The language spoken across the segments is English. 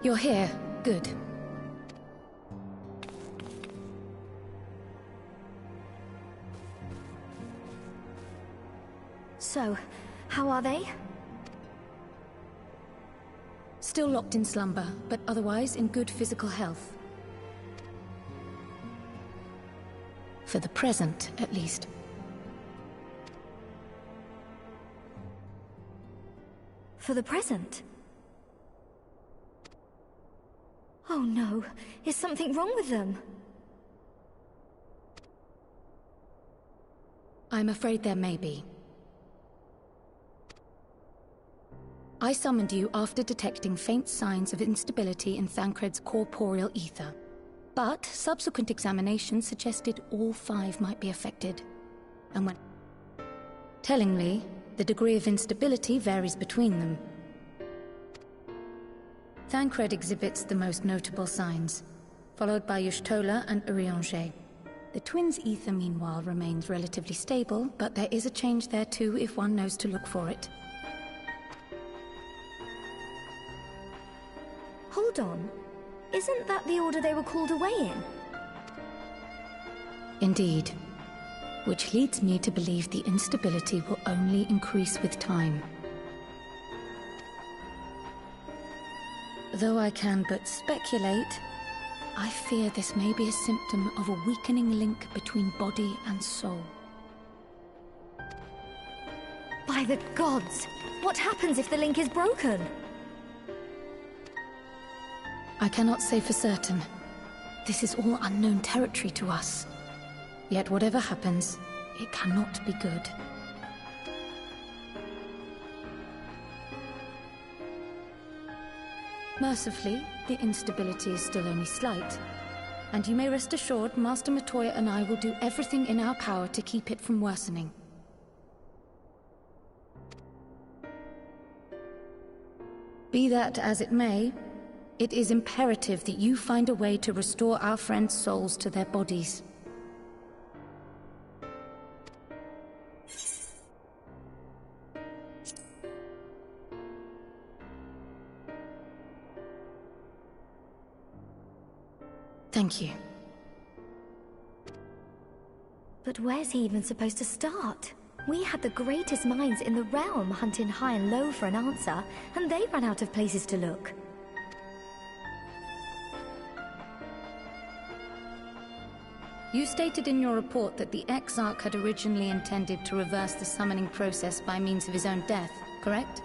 You're here. Good. So, how are they? Still locked in slumber, but otherwise in good physical health. For the present, at least. For the present? Oh no, is something wrong with them? I'm afraid there may be. I summoned you after detecting faint signs of instability in Thancred's corporeal ether. But subsequent examination suggested all 5 might be affected. And when... Tellingly, the degree of instability varies between them. Thancred exhibits the most notable signs, followed by Y'shtola and Urianger. The twins' ether, meanwhile, remains relatively stable, but there is a change there too if one knows to look for it. Hold on. Isn't that the order they were called away in? Indeed. Which leads me to believe the instability will only increase with time. Though I can but speculate, I fear this may be a symptom of a weakening link between body and soul. By the gods! What happens if the link is broken? I cannot say for certain. This is all unknown territory to us. Yet whatever happens, it cannot be good. Mercifully, the instability is still only slight. And you may rest assured Master Matoya and I will do everything in our power to keep it from worsening. Be that as it may, it is imperative that you find a way to restore our friends' souls to their bodies. Thank you. But where's he even supposed to start? We had the greatest minds in the realm hunting high and low for an answer, and they ran out of places to look. You stated in your report that the Exarch had originally intended to reverse the summoning process by means of his own death, correct?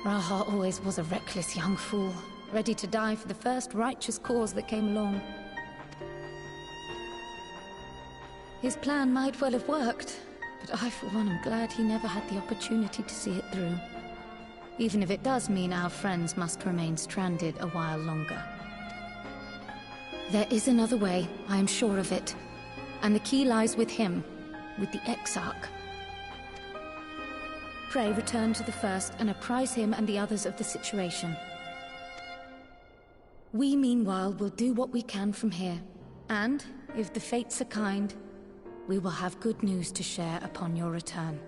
Raha always was a reckless young fool, ready to die for the first righteous cause that came along. His plan might well have worked, but I for one am glad he never had the opportunity to see it through. Even if it does mean our friends must remain stranded a while longer. There is another way, I am sure of it. And the key lies with him, with the Exarch. Pray return to the First and apprise him and the others of the situation. We, meanwhile, will do what we can from here. And, if the fates are kind, we will have good news to share upon your return.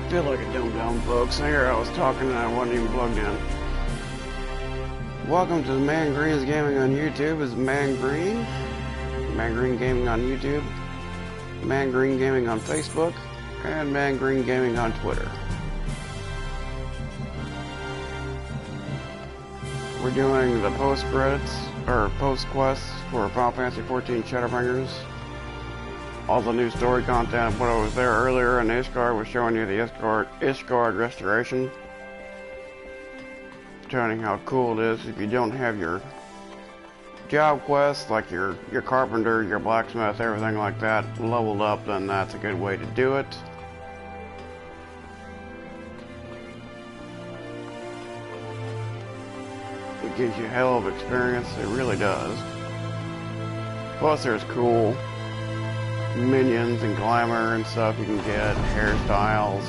feel like a dumb folks. Here I was talking and I wasn't even plugged in. Welcome to the Man Green's Gaming on YouTube. It's Man Green. Man Green Gaming on YouTube. Man Green Gaming on Facebook. And Man Green Gaming on Twitter. We're doing the post-credits, or post-quests for Final Fantasy XIV Shadowbringers. All the new story content. When I was there earlier in Ishgard was showing you the Ishgard restoration. Showing how cool it is if you don't have your job quests, like your carpenter, your blacksmith, everything like that leveled up, then that's a good way to do it. It gives you a hell of experience, it really does. Plus there's cool minions and glamour and stuff you can get, hairstyles.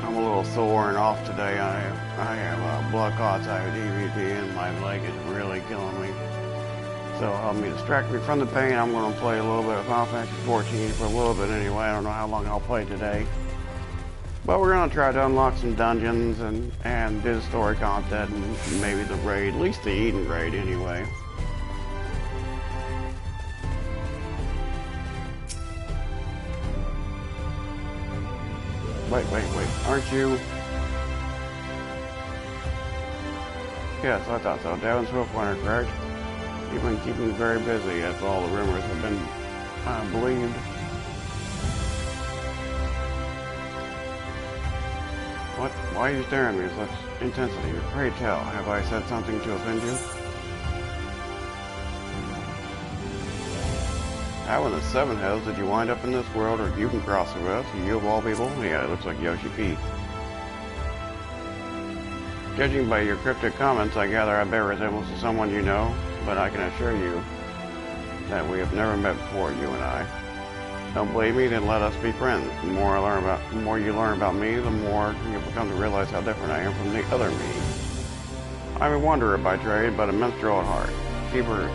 I'm a little sore and off today. I have blood clots, I have DVT, and my leg is really killing me. So help me distract me from the pain. I'm going to play a little bit of Final Fantasy XIV for a little bit anyway. I don't know how long I'll play today. But we're going to try to unlock some dungeons and do the story content and maybe the raid, at least the Eden raid anyway. Wait, aren't you? Yes, I thought so. Devin Swiftwinder, correct? You've been keeping me very busy as all the rumors have been believed. What? Why are you staring at me with such intensity? Pray tell, have I said something to offend you? How in the seven hells did you wind up in this world, or you can cross it with? You of all people? Yeah, it looks like Yoshi P. Judging by your cryptic comments, I gather I bear resemblance to someone you know, but I can assure you that we have never met before, you and I. Don't believe me? Then let us be friends. The more you learn about me, the more you'll become to realize how different I am from the other me. I'm a wanderer by trade, but a minstrel at heart. Keeper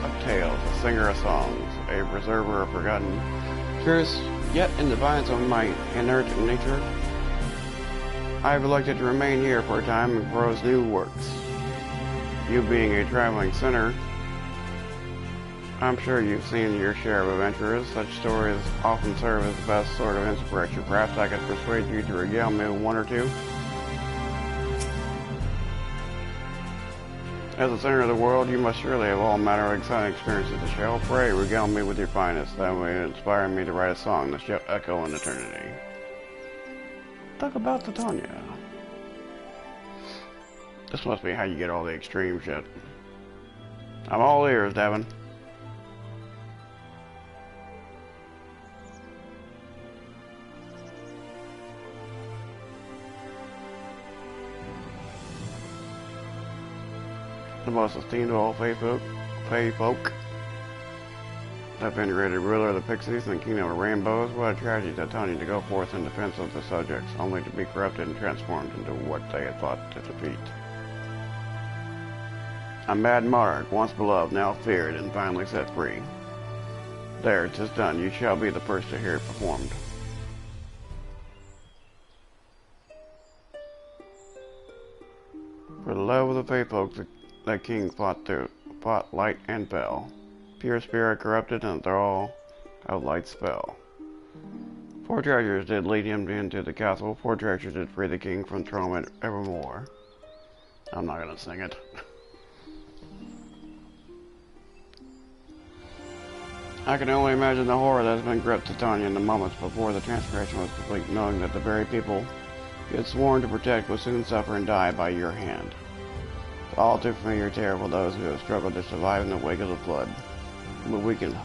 of tales, a singer of songs, a preserver of forgotten truths, yet in defiance of my inert nature, I have elected to remain here for a time and compose new works. You being a traveling sinner, I'm sure you've seen your share of adventurers. Such stories often serve as the best sort of inspiration. Perhaps I could persuade you to regale me with one or two. As a center of the world, you must surely have all manner of exciting experiences to share. Pray, regale me with your finest. That way inspire me to write a song that shall echo in eternity. Talk about Titania. This must be how you get all the extreme shit. I'm all ears, Devin. The most esteemed of all Fey folk, the venerated ruler of the Pixies and the Kingdom of Rainbows, what a tragedy that Titania to go forth in defense of the subjects, only to be corrupted and transformed into what they had thought to defeat. A mad monarch, once beloved, now feared, and finally set free. There, 'tis done. You shall be the first to hear it performed. For the love of the Fey folk, the king fought light and fell. Pure spirit corrupted and thrall of light's spell. 4 treasures did lead him into the castle. 4 treasures did free the king from torment evermore. I'm not gonna sing it. I can only imagine the horror that has been gripped Titania in the moments before the transformation was complete, knowing that the very people you had sworn to protect would soon suffer and die by your hand. All too familiar terror for those who have struggled to survive in the wake of the flood. But we can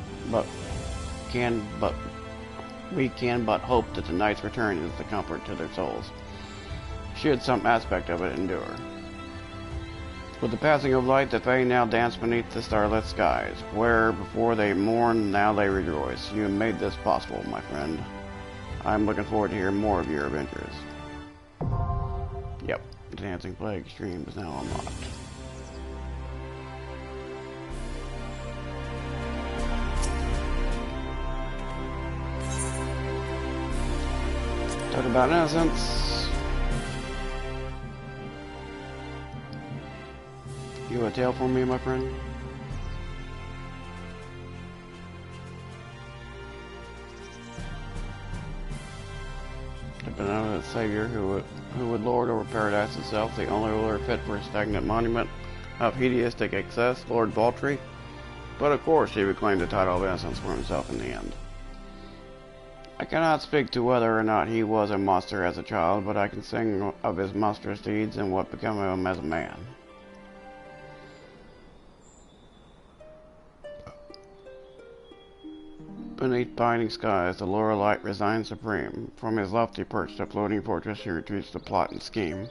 but hope that tonight's return is the comfort to their souls, should some aspect of it endure. With the passing of light, the Fae now dance beneath the starlit skies, where before they mourn, now they rejoice. You have made this possible, my friend. I'm looking forward to hearing more of your adventures. Yep, the Dancing Plague stream is now unlocked. about innocence. You have a tale for me, my friend? The benevolent Savior who would lord over paradise itself, the only ruler fit for a stagnant monument of hedonistic excess, Lord Baltry. But of course he would claim the title of innocence for himself in the end. I cannot speak to whether or not he was a monster as a child, but I can sing of his monstrous deeds and what became of him as a man. Beneath pining skies, the lower light resigns supreme. From his lofty perch, the floating fortress, he retreats to plot and scheme.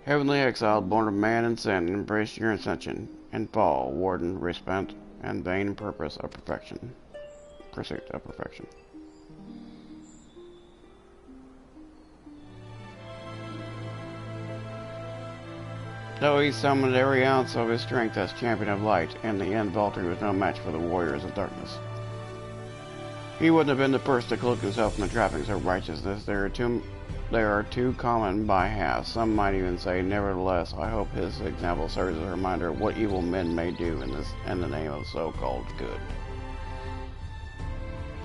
Heavenly exiled, born of man and sin, embrace your ascension, and fall, warden, respent, and vain purpose of perfection. Pursuit of perfection. Though he summoned every ounce of his strength as champion of light, in the end Valtteri was no match for the warriors of darkness. He wouldn't have been the first to cloak himself in the trappings of righteousness. They are too common by half. Some might even say, nevertheless, I hope his example serves as a reminder of what evil men may do in the name of so-called good.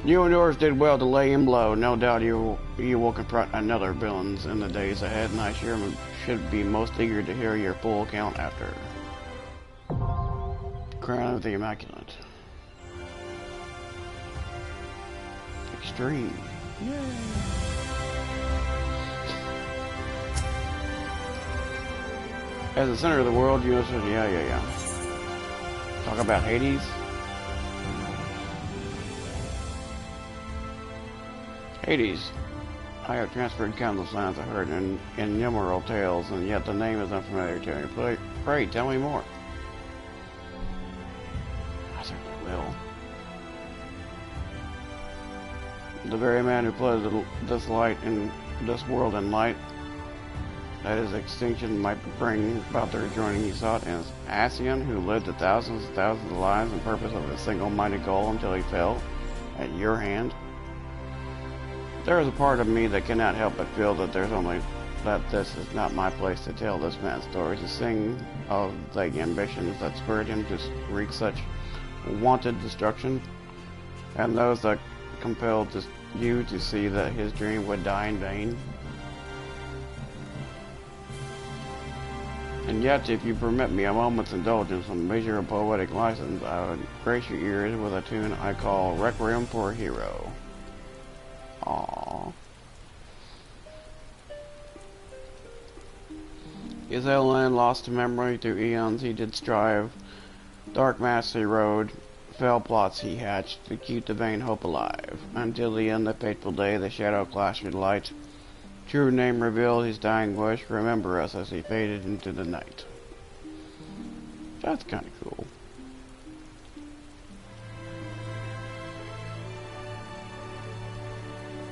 You and yours did well to lay him low. No doubt you will confront another villains in the days ahead, and I should be most eager to hear your full account after. Crown of the Immaculate. Extreme. Yay! As the center of the world, you know, yeah. Talk about Hades. Hades. I have transferred countless lands I've heard in innumerable tales, and yet the name is unfamiliar to me. Pray, tell me more. I certainly will. The very man who flooded this light in this world in light, that his extinction might bring about the rejoining he sought, and Ascian, who lived thousands and thousands of lives in purpose of a single-minded goal until he fell at your hand. There is a part of me that cannot help but feel that this is not my place to tell this man's story, to sing of the ambitions that spurred him to wreak such wanted destruction, and those that compelled you to see that his dream would die in vain. And yet, if you permit me a moment's indulgence and measure of poetic license, I would grace your ears with a tune I call Requiem for a Hero. Aww. His land lost to memory through eons he did strive. Dark mass he rode, fell plots he hatched to keep the vain hope alive. Until the end, the fateful day, the shadow clashed with light. True name revealed his dying wish, remember us as he faded into the night. That's kind of cool.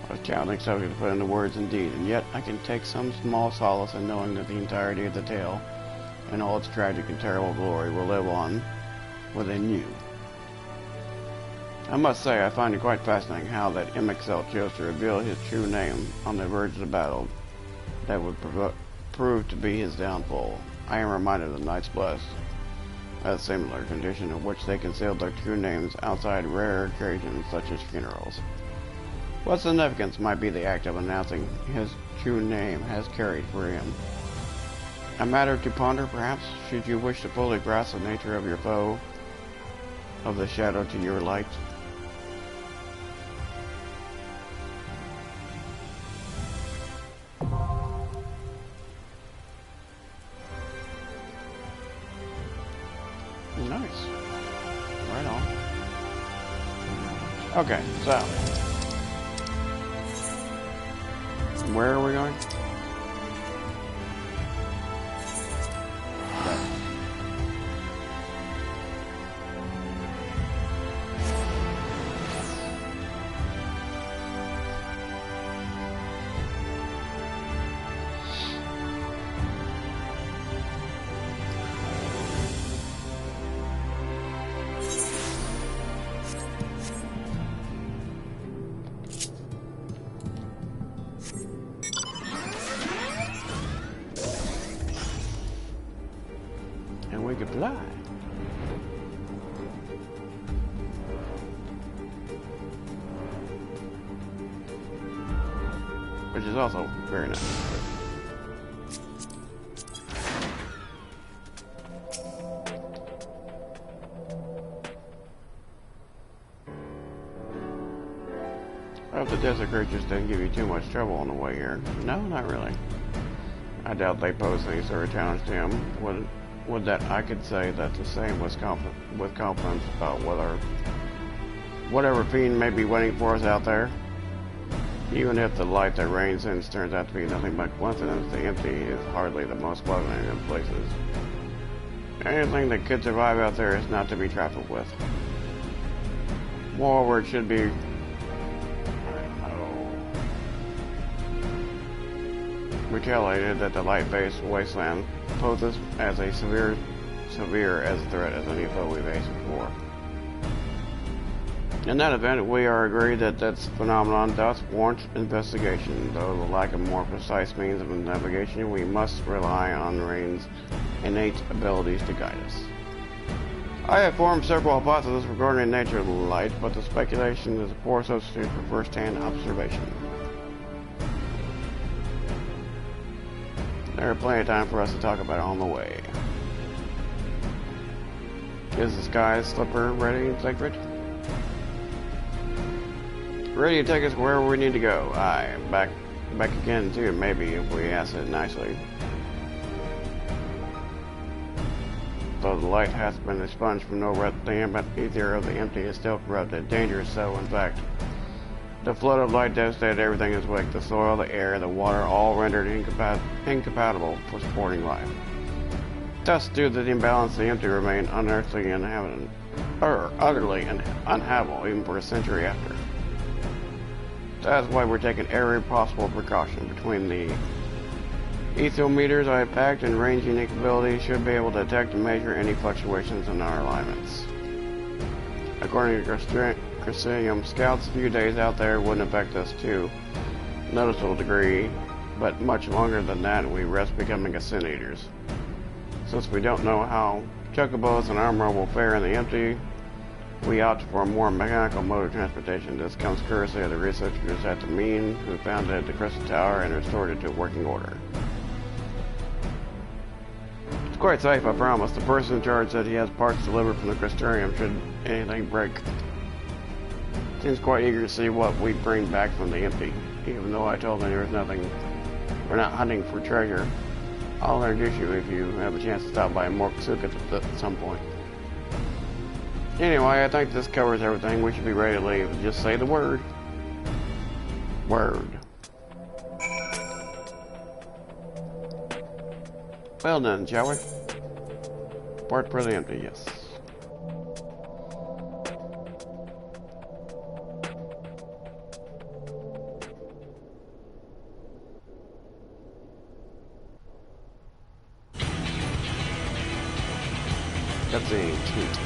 I was challenging subject to put into words indeed, and yet I can take some small solace in knowing that the entirety of the tale, and all its tragic and terrible glory, will live on within you. I must say, I find it quite fascinating how that MXL chose to reveal his true name on the verge of the battle that would prove to be his downfall. I am reminded of the Knights Blessed, a similar condition in which they concealed their true names outside rare occasions such as funerals. What significance might be the act of announcing his true name has carried for him? A matter to ponder, perhaps, should you wish to fully grasp the nature of your foe, of the shadow to your light. Nice. Right on. Okay, so where are we going? Okay. which is also very nice. I hope the desert creatures didn't give you too much trouble on the way here. No, not really. I doubt they pose any sort of challenge to him. Would that I could say that the same with confidence about whatever fiend may be waiting for us out there. Even if the light that rains in turns out to be nothing but coincidence, the empty is hardly the most welcoming of places. Anything that could survive out there is not to be trifled with. Moreover, it should be retaliated that the light-based wasteland poses as a severe as a threat as any foe we faced before. In that event, we are agreed that this phenomenon does warrant investigation, though the lack of more precise means of navigation, we must rely on Rain's innate abilities to guide us. I have formed several hypotheses regarding the nature of the light, but the speculation is a poor substitute for first-hand observation. There is plenty of time for us to talk about it on the way. Is the sky slipper ready and sacred? Ready to take us wherever we need to go. Aye, back again too, maybe, if we ask it nicely. Though the light has been expunged from no the ambient ether of the empty is still corrupted. Dangerous so, in fact. The flood of light devastated everything in its wake. The soil, the air, the water, all rendered incompatible for supporting life. Thus, due to the imbalance, the empty remained unearthly and utterly uninhabitable even for a century after. That's why we're taking every possible precaution. Between the ethometers I have packed and range unique abilities should be able to detect and measure any fluctuations in our alignments. According to Chrysium scouts, a few days out there wouldn't affect us to a noticeable degree, but much longer than that we risk becoming ascent eaters. Since we don't know how chocobos and armor will fare in the empty, we opt for a more mechanical mode of transportation. This comes courtesy of the researchers at the Mean, who founded the Crystal Tower and restored it to working order. It's quite safe, I promise. The person in charge said he has parts delivered from the Crystarium should anything break. Seems quite eager to see what we bring back from the empty. Even though I told him there was nothing, we're not hunting for treasure. I'll introduce you if you have a chance to stop by Morksuka at some point. Anyway, I think this covers everything. We should be ready to leave. Just say the word. Word. Well done, shall we? Part for the empty, yes. Cutscene, sweet.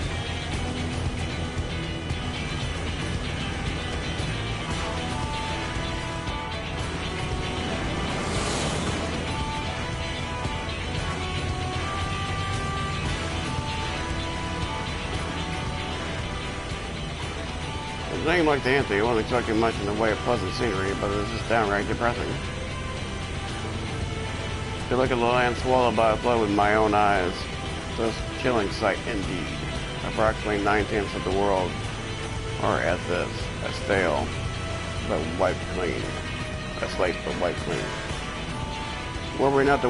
A name like the empty, I wasn't expecting much in the way of pleasant scenery, but it's just downright depressing. To look at the land swallowed by a flood with my own eyes, this chilling sight indeed. Approximately 9/10 of the world are as this, as stale, but wiped clean. A slate but wiped clean. Were we not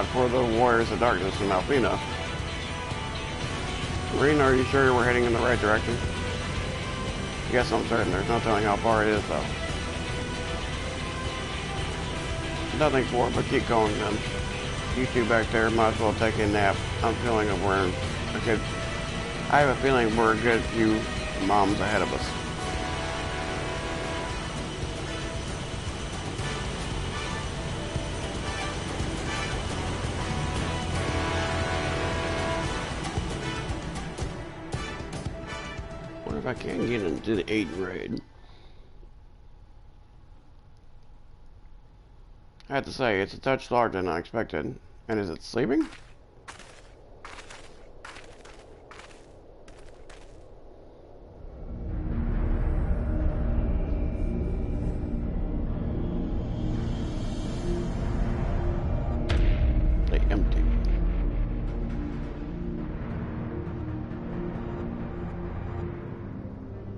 for the warriors of darkness in Alfina? Marine, are you sure we're heading in the right direction? Yes, I'm certain. There's no telling how far it is, though. Nothing for it, but keep going, then. You two back there might as well take a nap. I have a feeling we're a good few moms ahead of us. What if I can't get into the 8 raid? I have to say, it's a touch larger than I expected. And is it sleeping?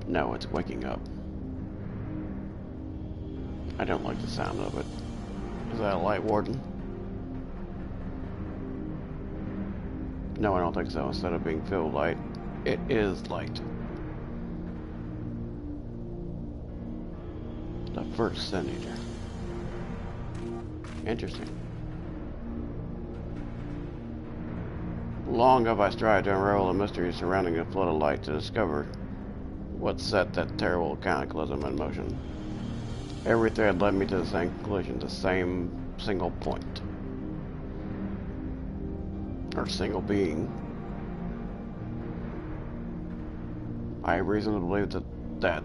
No, it's waking up. I don't like the sound of it. Is that a light warden? No, I don't think so. Instead of being filled light, it is light. The first senator. Interesting. Long have I strived to unravel the mysteries surrounding the flood of light to discover what set that terrible cataclysm in motion. Every thread led me to the same conclusion, the same single point. Or single being. I have reason to believe that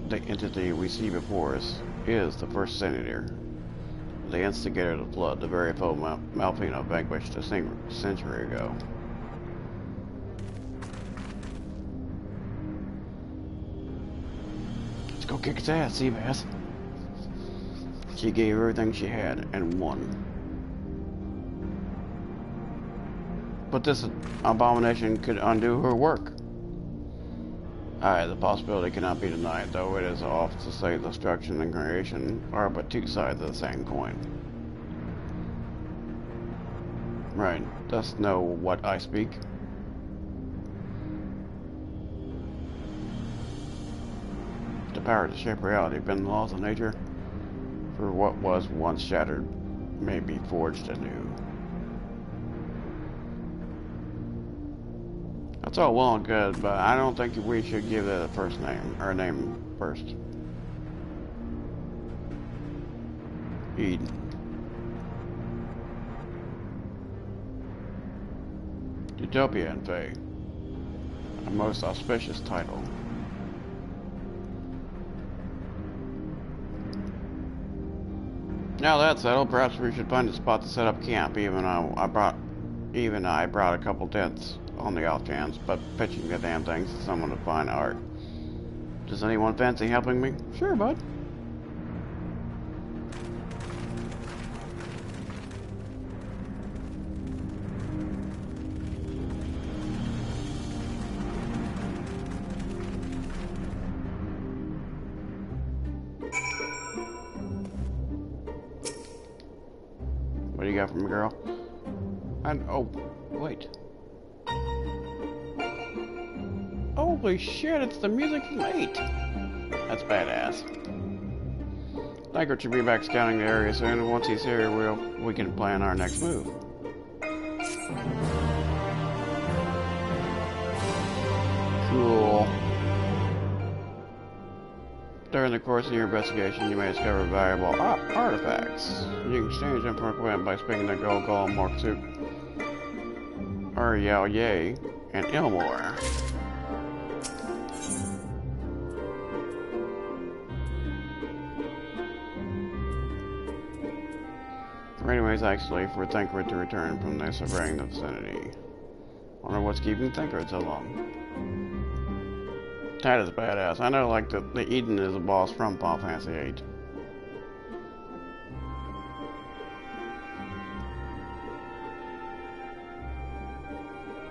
the entity we see before us is the first senator, the instigator of the flood, the very foe Malfino vanquished a century ago. Let's go kick its ass, Seabass. She gave everything she had and won. But this abomination could undo her work. Aye, the possibility cannot be denied, though it is oft to say destruction and creation are but two sides of the same coin. Right, dost know what I speak? The power to shape reality bend the laws of nature, for what was once shattered may be forged anew. That's all well and good, but I don't think we should give it a first name, or a name first. Eden. Utopia and Fae. A most auspicious title. Now that's settled, perhaps we should find a spot to set up camp. Even I brought a couple tents on the off chance, but pitching the damn things to someone to find art. Does anyone fancy helping me? Sure, bud. What do you got from me, girl? And oh, wait. Holy shit, it's the music from 8. That's badass. Thancred should be back scouting the area soon, and once he's here, we can plan our next move. Cool. During the course of your investigation, you may discover valuable artifacts. You can exchange them for equipment by speaking to Gol, Morksuk, Uriel Ye, and Ilmor. Anyways, actually, for Thancred to return from this surveying the vicinity. Wonder what's keeping Thancred so long. That is badass. I know, like, the Eden is a boss from Final Fantasy VIII.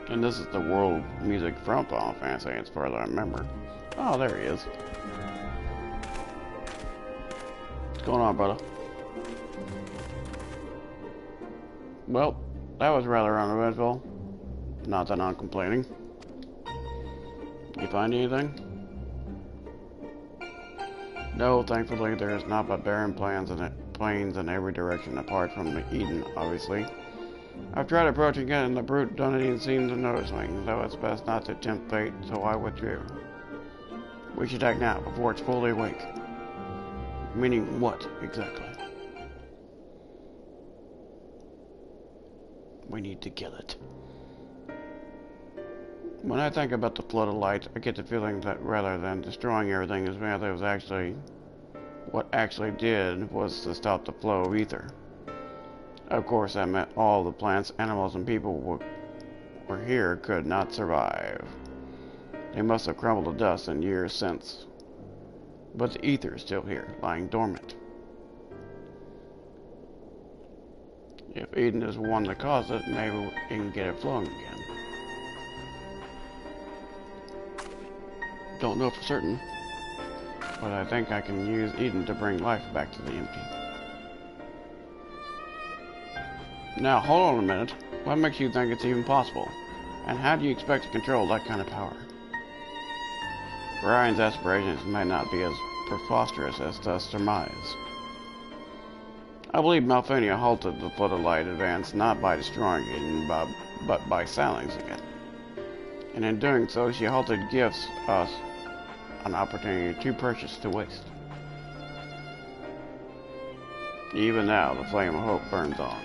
And this is the world music from Final Fantasy, as far as I remember. Oh, there he is. What's going on, brother? Well, that was rather uneventful. Not that I'm complaining. You find anything? No, thankfully there is not but barren plains in every direction, apart from the Eden, obviously. I've tried approaching it, and the brute don't even seem to notice me, though it's best not to tempt fate, so I withdrew. We should act now, before it's fully awake. Meaning what, exactly? We need to kill it. When I think about the flood of light, I get the feeling that rather than destroying everything, his method was actually... what actually did was to stop the flow of ether. Of course, that meant all the plants, animals, and people were here could not survive. They must have crumbled to dust in years since. But the ether is still here, lying dormant. If Eden is the one that caused it, maybe we can get it flowing again. don't know for certain. But I think I can use Eden to bring life back to the empty. Now, hold on a minute. What makes you think it's even possible? And how do you expect to control that kind of power? Ryan's aspirations may not be as preposterous as does surmise. I believe Malfinia halted the Flood of Light advance not by destroying Eden, but by silencing it. And in doing so, she halted gives us an opportunity too precious to waste. Even now, the flame of hope burns on.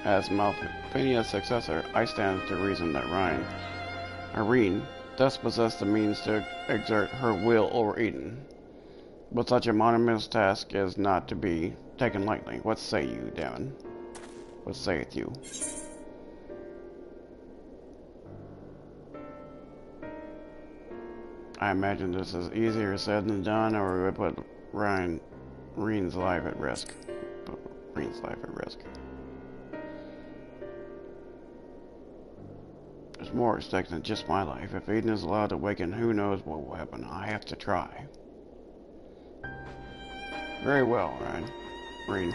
As Malfinia's successor, I stand to reason that Irene, thus possessed the means to exert her will over Eden. But such a monumental task is not to be taken lightly. What say you, Devon? What sayeth you? I imagine this is easier said than done, or we would put Reen's life at risk. There's more at stake than just my life. If Eden is allowed to awaken, who knows what will happen. I have to try. Very well, Reen.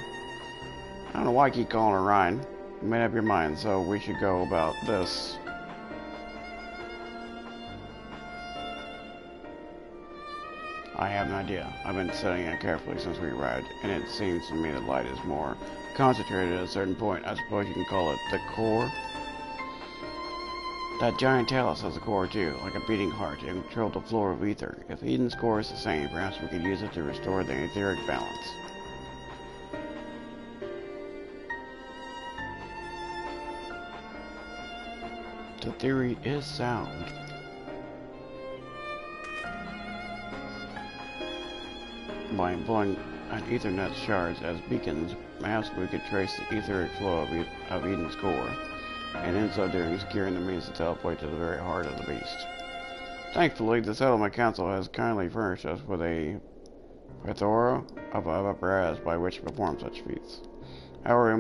I don't know why I keep calling her Ryan. You made up your mind, so we should go about this. I have an idea. I've been studying it carefully since we arrived, and it seems to me that light is more concentrated at a certain point. I suppose you can call it the core. That giant talus has a core too, like a beating heart, and control the flow of ether. If Eden's core is the same, perhaps we could use it to restore the etheric balance. The theory is sound. By employing an Ethernet shards as beacons, perhaps we could trace the etheric flow of Eden's core, and in so doing securing the means to teleport to the very heart of the beast. Thankfully, the Settlement Council has kindly furnished us with a plethora of apparatus by which to perform such feats. However,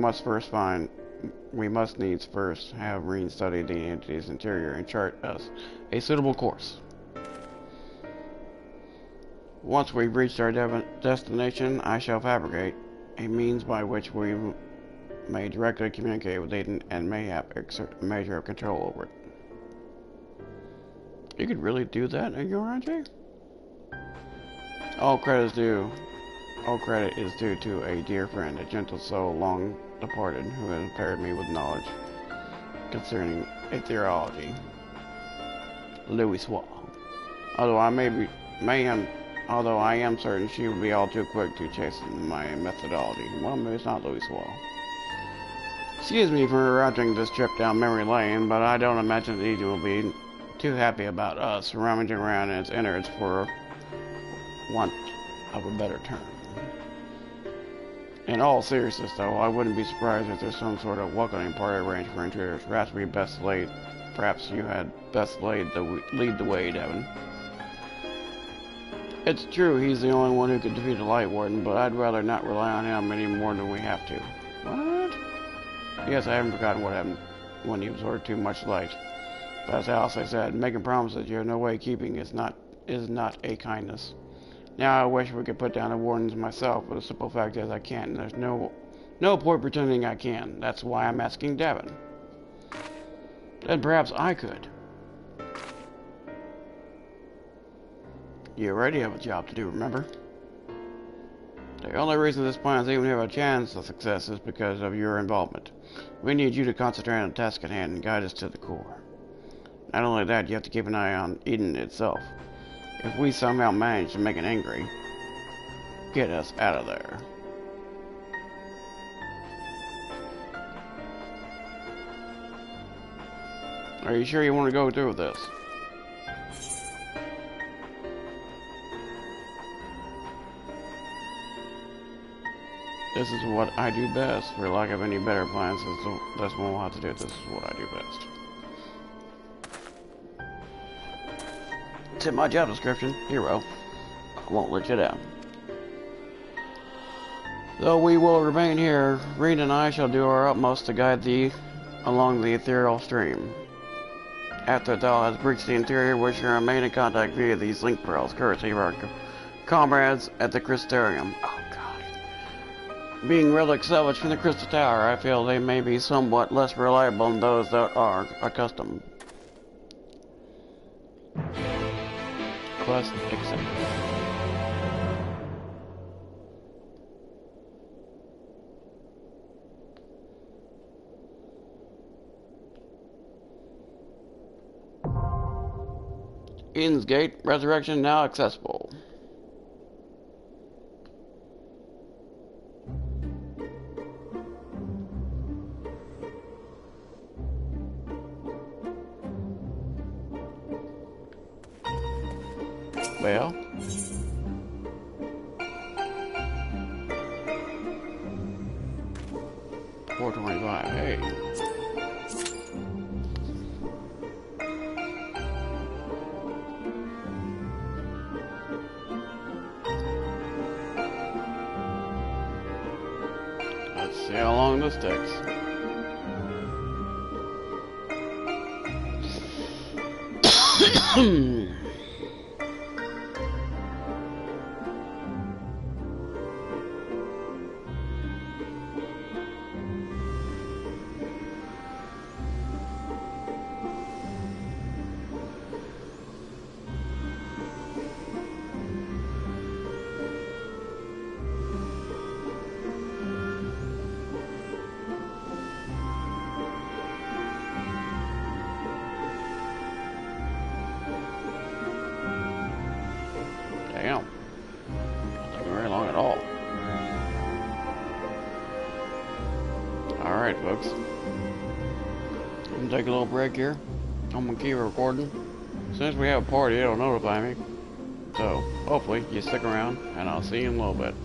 we must needs first have Reen study the entity's interior and chart us a suitable course. Once we've reached our destination, I shall fabricate a means by which we may directly communicate with Eden and mayhap exert a measure of control over it. You could really do that in your RJ? All credit is due to a dear friend, a gentle soul long departed, who has impaired me with knowledge concerning ethereology. Louis Wall. Although I am certain she would be all too quick to chasten my methodology. Well, maybe it's not Louis Wall. Excuse me for interrupting this trip down memory lane, but I don't imagine that Eden will be too happy about us rummaging around in its innards, for want of a better term. In all seriousness, though, I wouldn't be surprised if there's some sort of welcoming party arranged for intruders. Perhaps you had best lead the way, Devon. It's true he's the only one who could defeat a Light Warden, but I'd rather not rely on him any more than we have to. What? Yes, I haven't forgotten what happened when he absorbed too much light. But as Alice said, making promises you have no way of keeping is not a kindness. Now I wish we could put down the Wardens myself, but the simple fact is I can't, and there's no point pretending I can. That's why I'm asking Devon. Then perhaps I could. You already have a job to do, remember? The only reason this plan is even have a chance of success is because of your involvement. We need you to concentrate on the task at hand and guide us to the core. Not only that, you have to keep an eye on Eden itself. If we somehow manage to make it angry, get us out of there. Are you sure you want to go through with this? This is what I do best. For lack of any better plans, that's what we'll have to do. This is what I do best. It's in my job description. Hero. I won't let you down. Though we will remain here, Reed and I shall do our utmost to guide thee along the ethereal stream. After Dahl has breached the interior, we shall remain in contact via these link pearls, courtesy of our comrades at the Crystarium. Oh god. Being relics salvaged from the Crystal Tower, I feel they may be somewhat less reliable than those that are accustomed. Quest accepted. Eden's Gate, Resurrection now accessible. Well, 425. Hey. Let's see how long this takes. Damn. Not taking very long at all. Alright, folks. I'm gonna take a little break here. I'm gonna keep recording. As soon as we have a party, it'll notify me. So, hopefully, you stick around, and I'll see you in a little bit.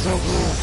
so cool.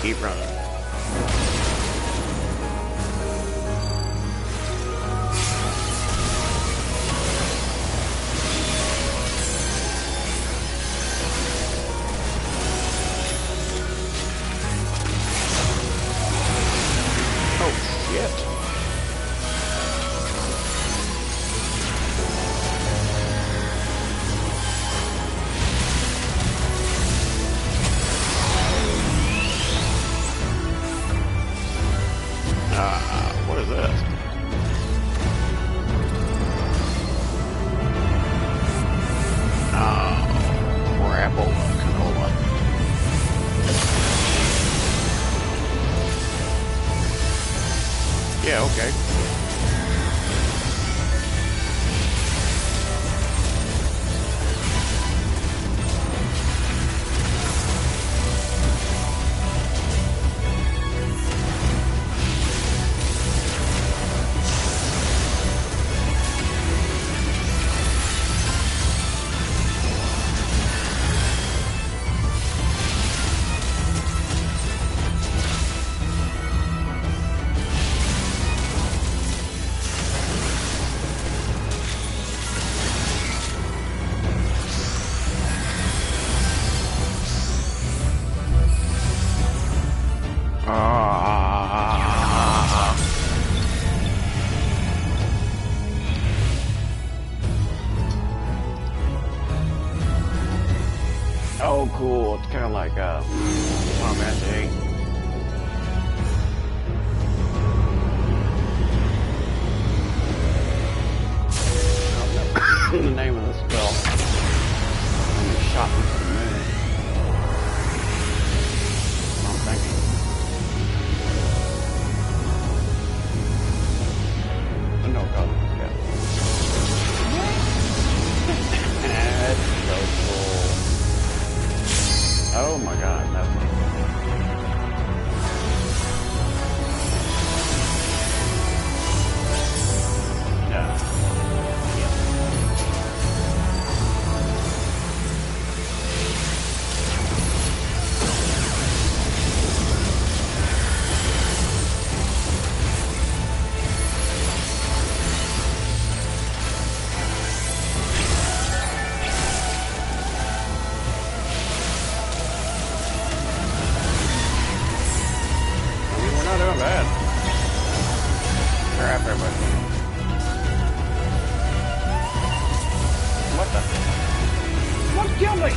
Keep running. Oh, shit. What is this? Oh, crapola canola. Yeah, okay. Oh, cool. It's kind of like Final Fantasy 8. The name of the spell. And it shot me to the moon. I'm thinking. No, God, yeah. That's so cool. Oh my God, that's yeah. Bad. Crap, everybody. What the? What killed me?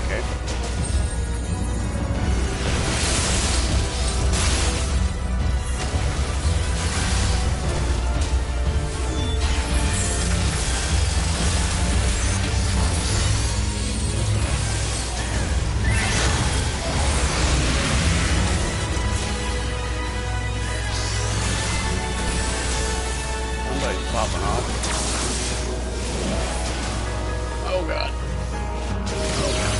Okay. Popping off. Oh God. Oh God.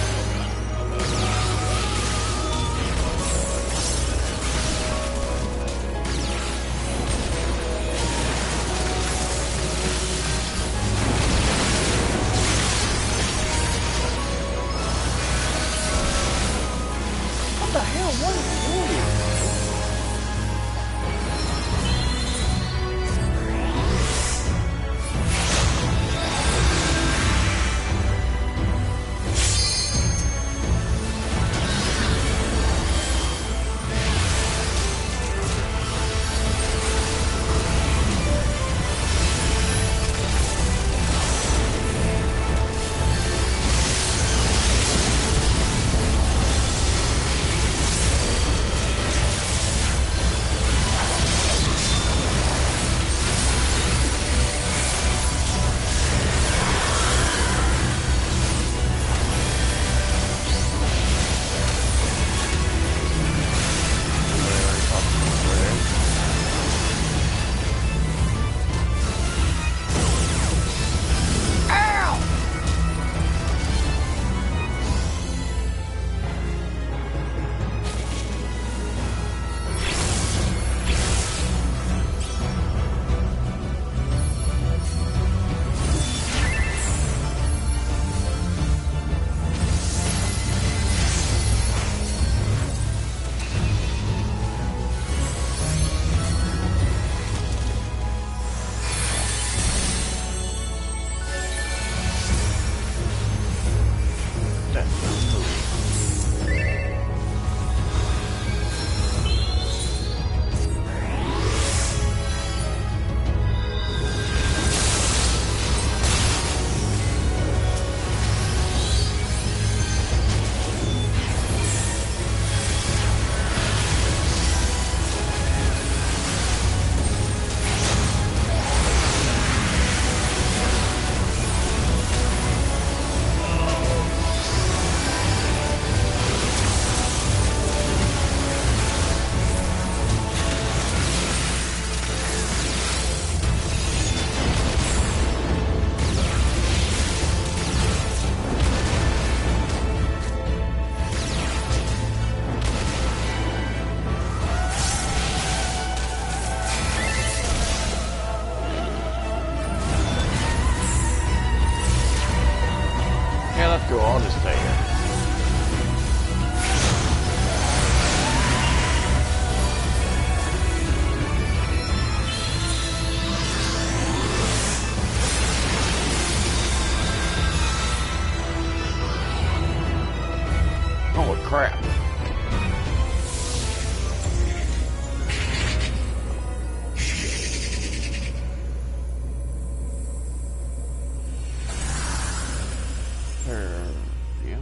crap. Yeah.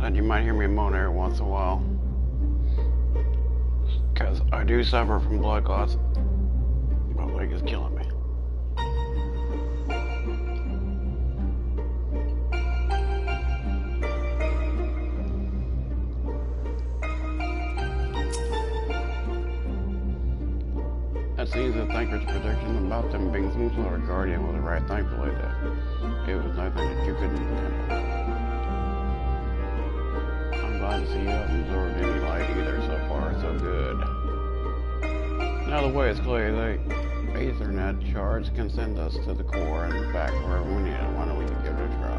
And you might hear me moan every once in a while, because I do suffer from blood clots. My leg is killing me. That seems the Thinker's prediction about them being some sort of guardian was right. Thankfully, that it was nothing that you couldn't handle. Glad to see you haven't absorbed any light either. So far, so good. Now the way it's clear, the Ethernet shards can send us to the core and back wherever we need it. Why don't we give it a try?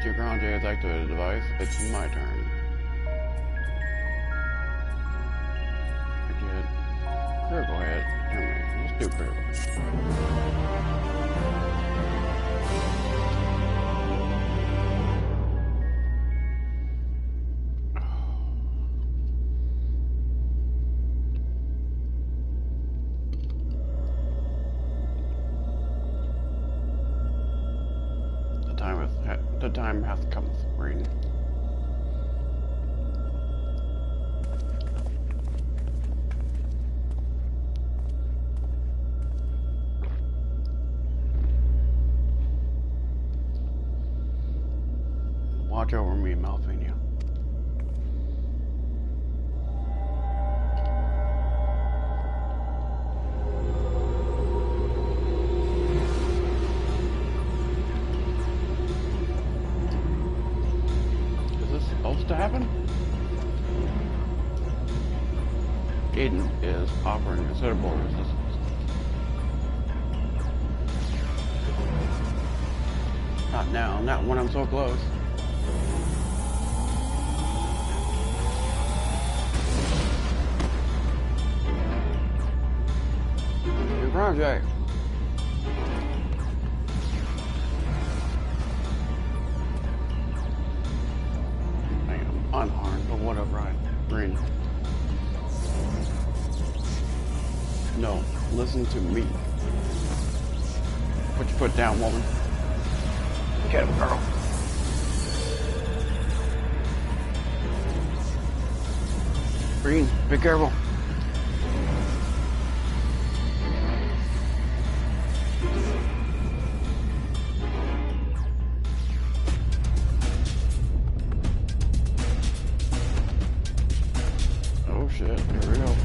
Once your ground J has activated the device, it's my turn. I did. Critical hit. Let's do critical. The time hath come, Rain. Watch over me, Malfinia. To happen? Aiden is offering considerable resistance. Not now, not when I'm so close. Your project. Unharmed, but what up, Ryan? Green. No, listen to me. Put your foot down, woman. Get him, girl. Green, be careful. Oh shit, here we go.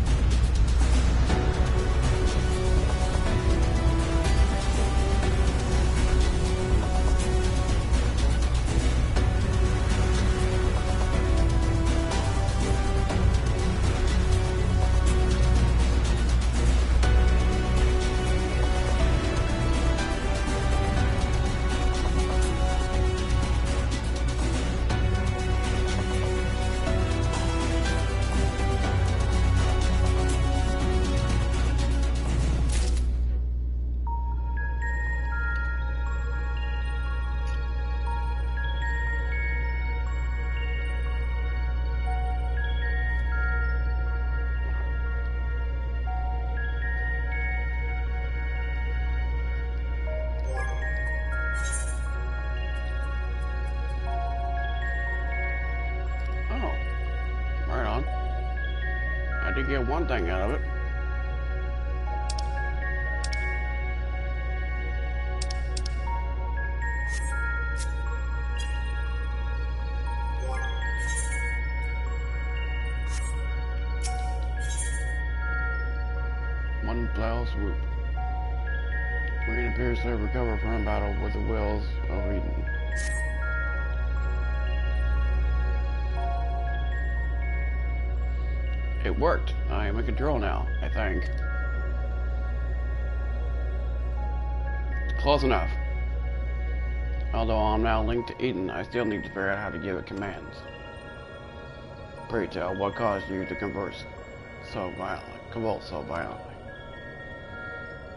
To get one thing out of it. One plow swoop. Green appears to have recovered from a battle with the Wills of Eden. It worked. I am in control now, I think. Close enough. Although I'm now linked to Eden, I still need to figure out how to give it commands. Pray tell, what caused you to convulse so violently?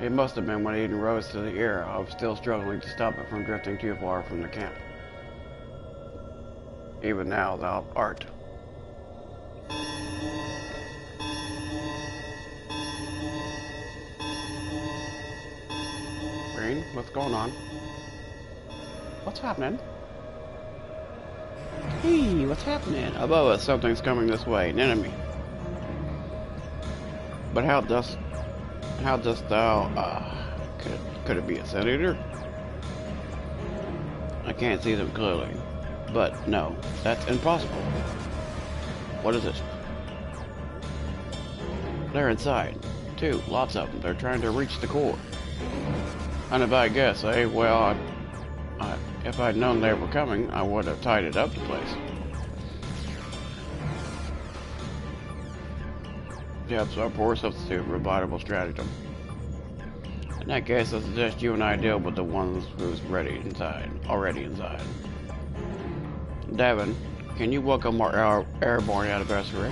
It must have been when Eden rose to the air. I was still struggling to stop it from drifting too far from the camp. Even now, thou art. What's going on? What's happening? Hey, what's happening? Above us, something's coming this way. An enemy. But how dost thou? Could it be a senator? I can't see them clearly, but no, that's impossible. What is it? They're inside, too. Lots of them. They're trying to reach the core. And if I guess, well, if I'd known they were coming, I would have tidied up the place. Yep, so a poor substitute for a viable stratagem. In that case, I suggest you and I deal with the ones who's already inside. Devin, can you welcome our airborne anniversary?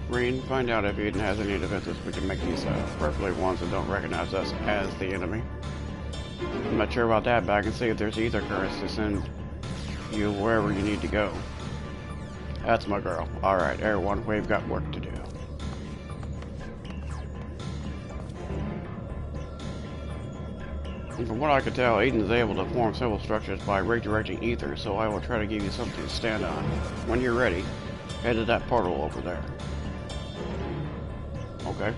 Green, find out if Eden has any defenses we can make use of, preferably ones that don't recognize us as the enemy. I'm not sure about that, but I can see if there's ether currents to send you wherever you need to go. That's my girl. Alright, everyone, we've got work to do. And from what I can tell, Eden is able to form civil structures by redirecting ether, so I will try to give you something to stand on. When you're ready, head to that portal over there. Okay.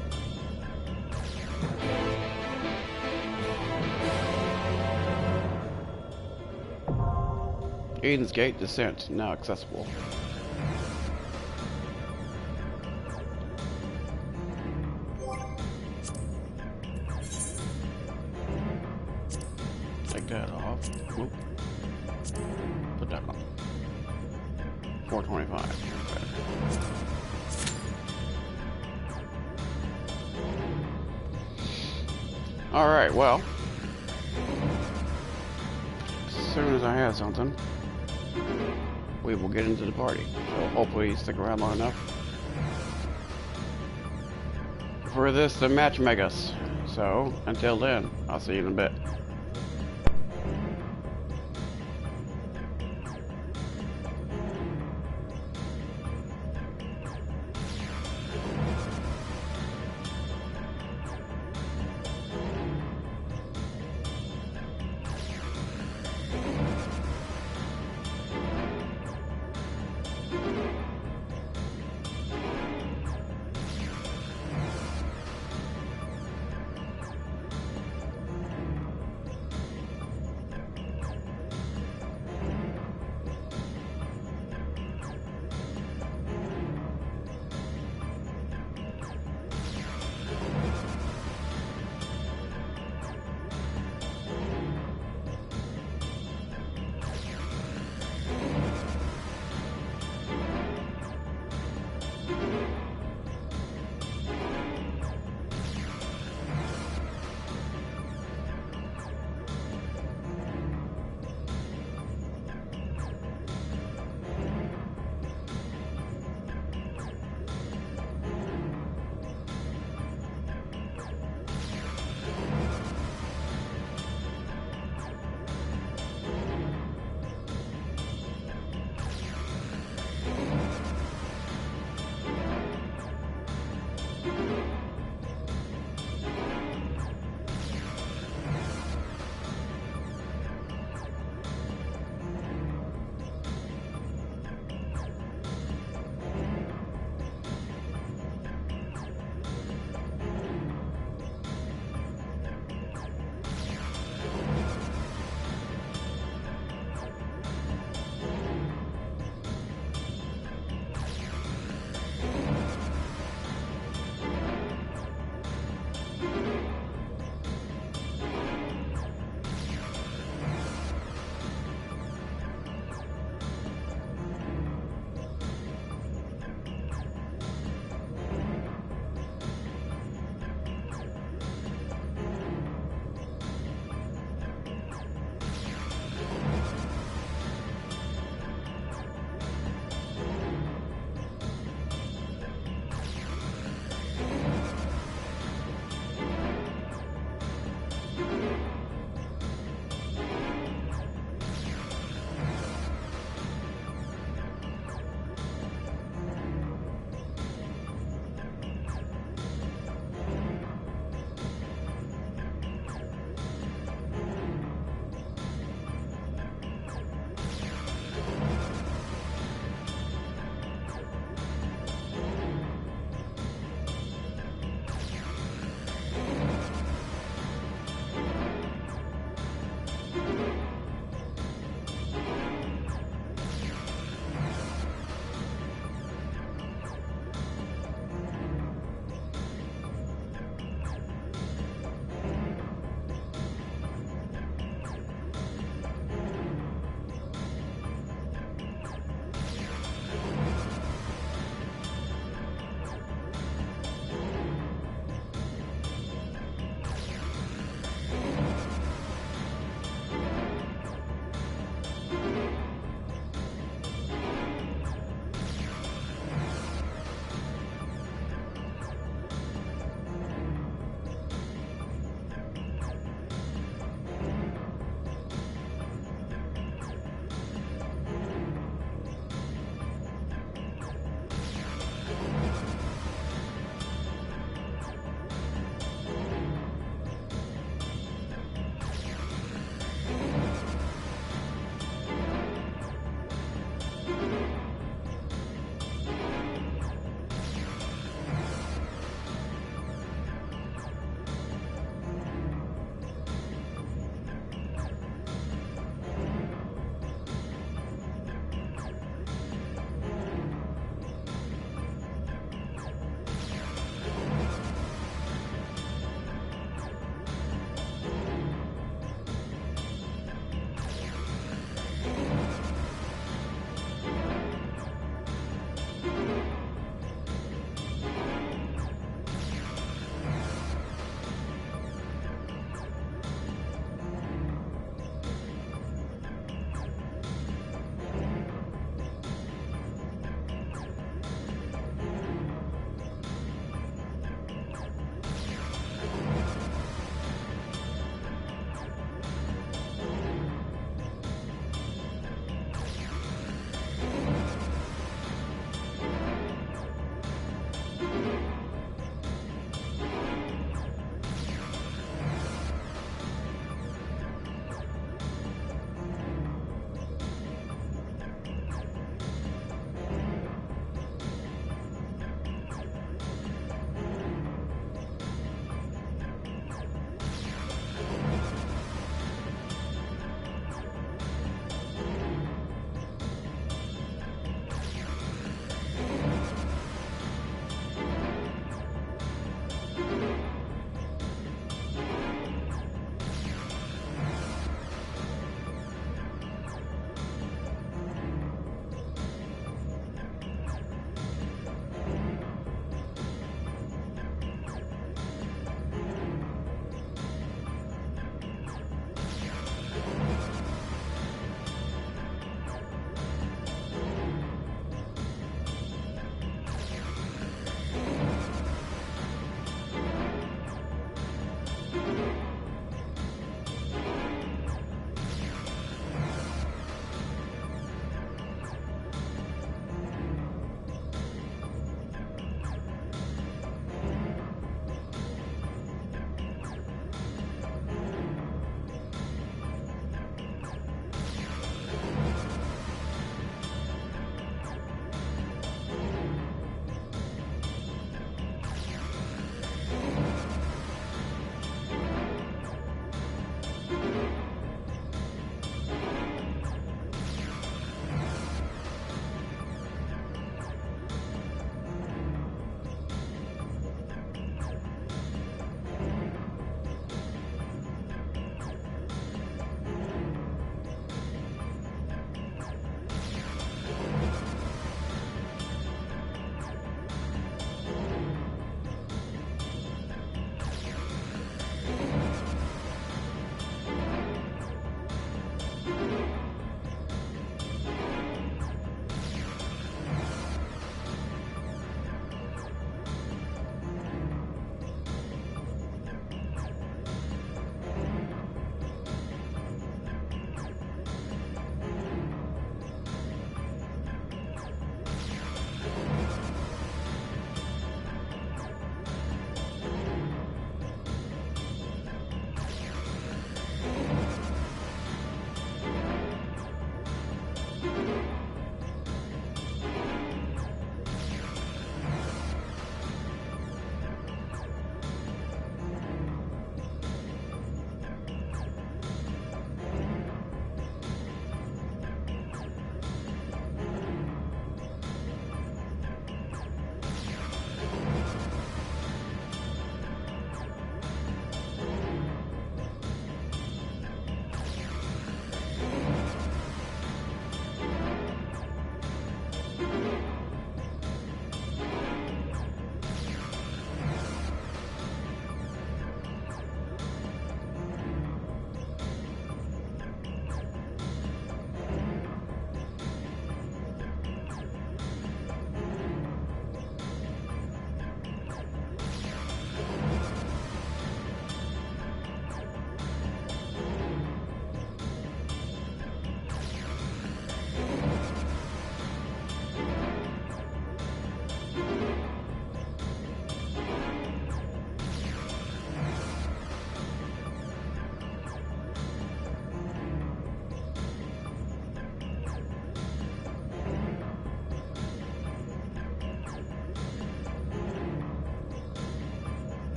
Eden's Gate descent now accessible. Take that off. Oop. Put that on. 425. Okay. Alright, well. As soon as I have something, we will get into the party. So hopefully stick around long enough for this to match Megas. So until then, I'll see you in a bit.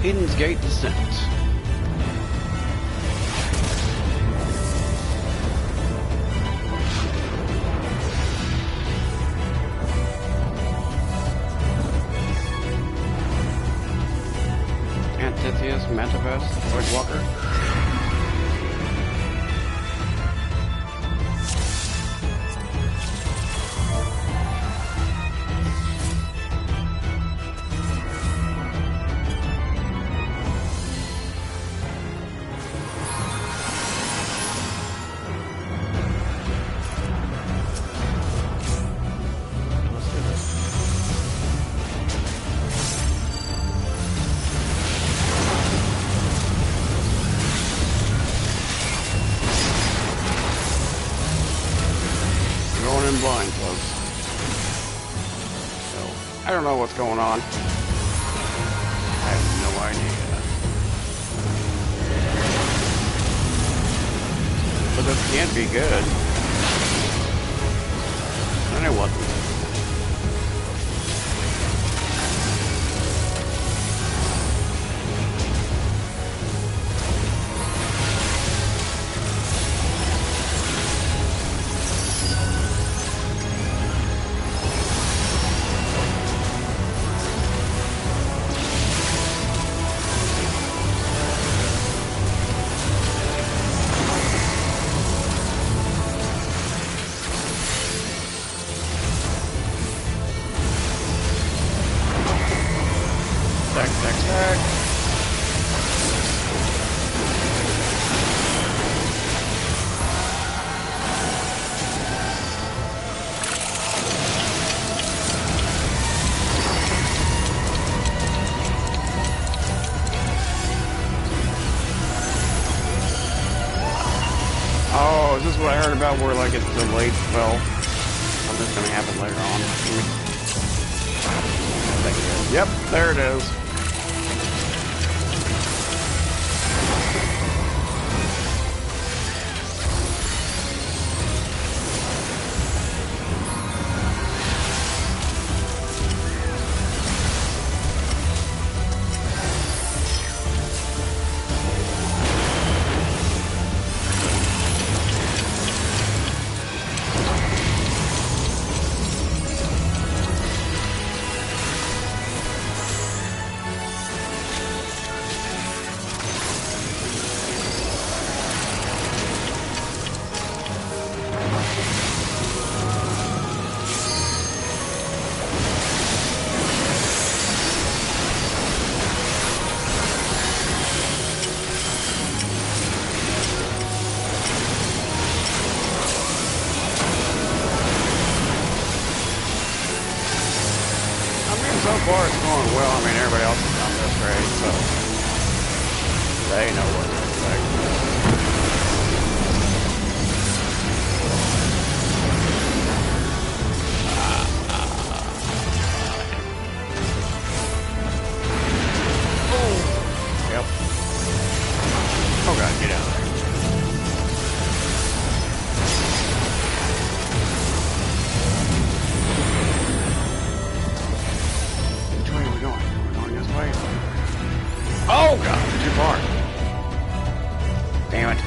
Eden's Gate Descent. Antithius, Mantivus, Voidwalker. Blind, folks. So, I don't know what's going on. I have no idea. But this can't be good. And it wasn't. Oh, is this what I heard about where, like, it's delayed? Well, something's gonna happen later on. Yep, there it is. So far it's going well. I mean, everybody else has done this raid, so they know what to expect. Oh! Yep. Oh god, get out of there. Oh god, too far. Damn it.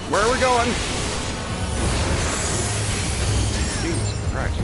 Where are we going? Jesus Christ.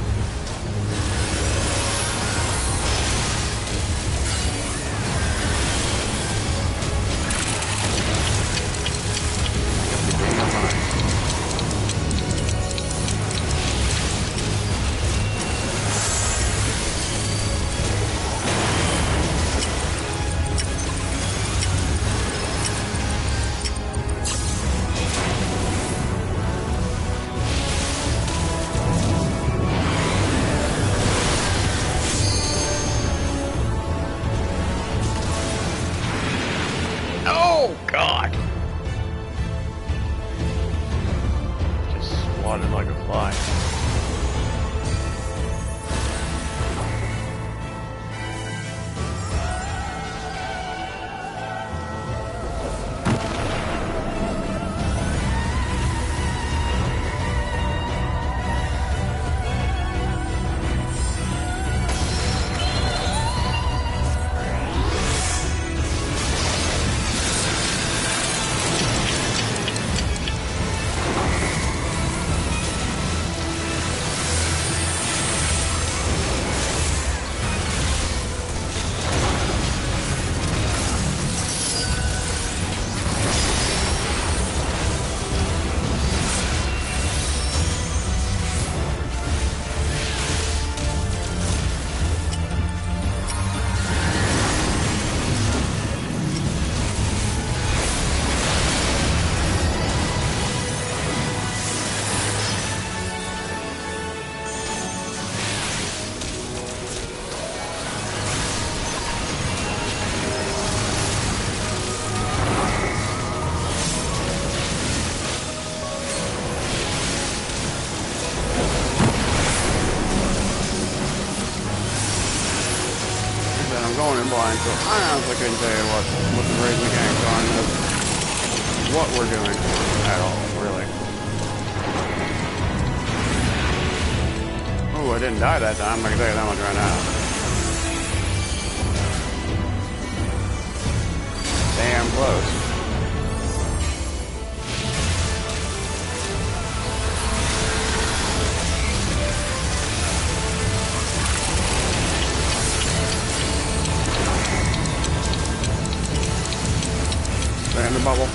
I'm going in blind, so I honestly couldn't tell you what the raid mechanics are and what we're doing at all, really. Oh, I didn't die that time, I can tell you that much right now. Damn close. Stay in the bubble.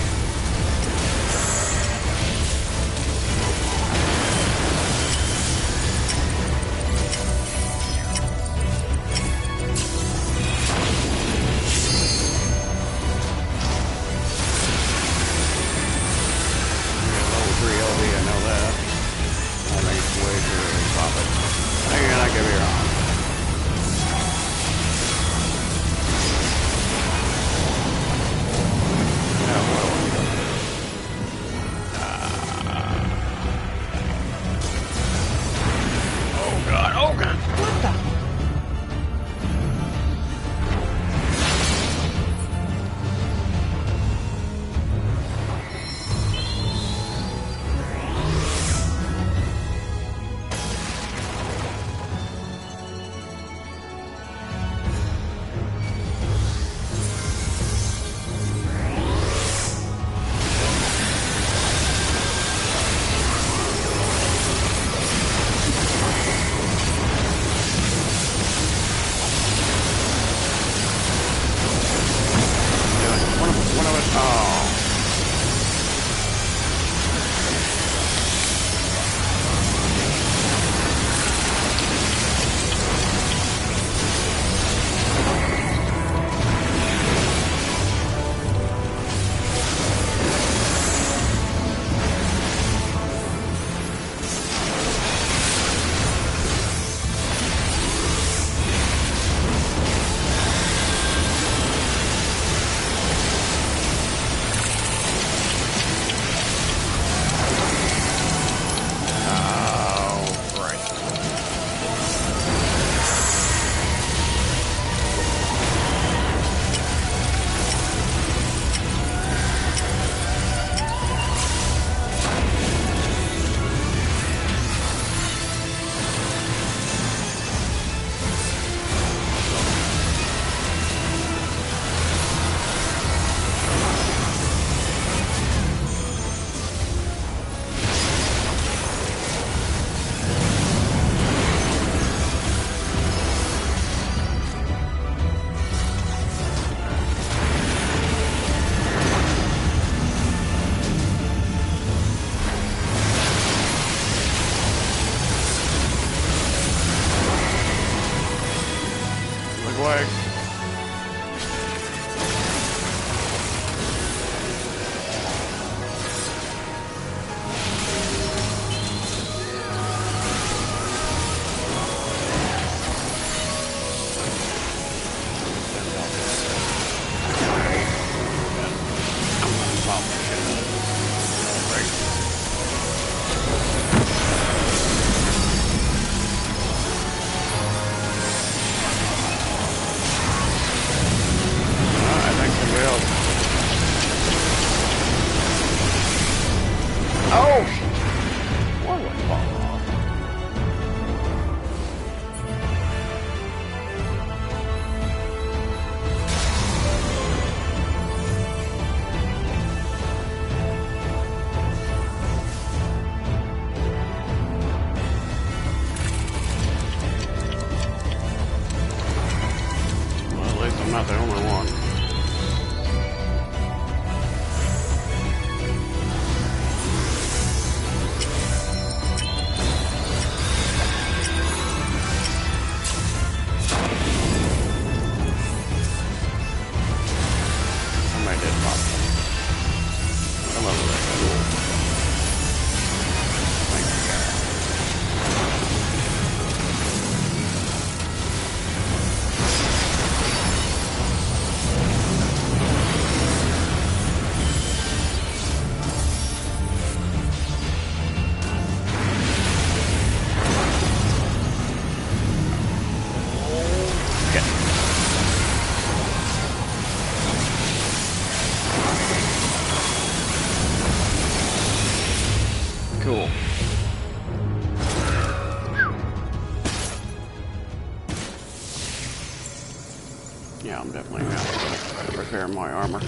Yeah, I'm definitely going to repair my armor.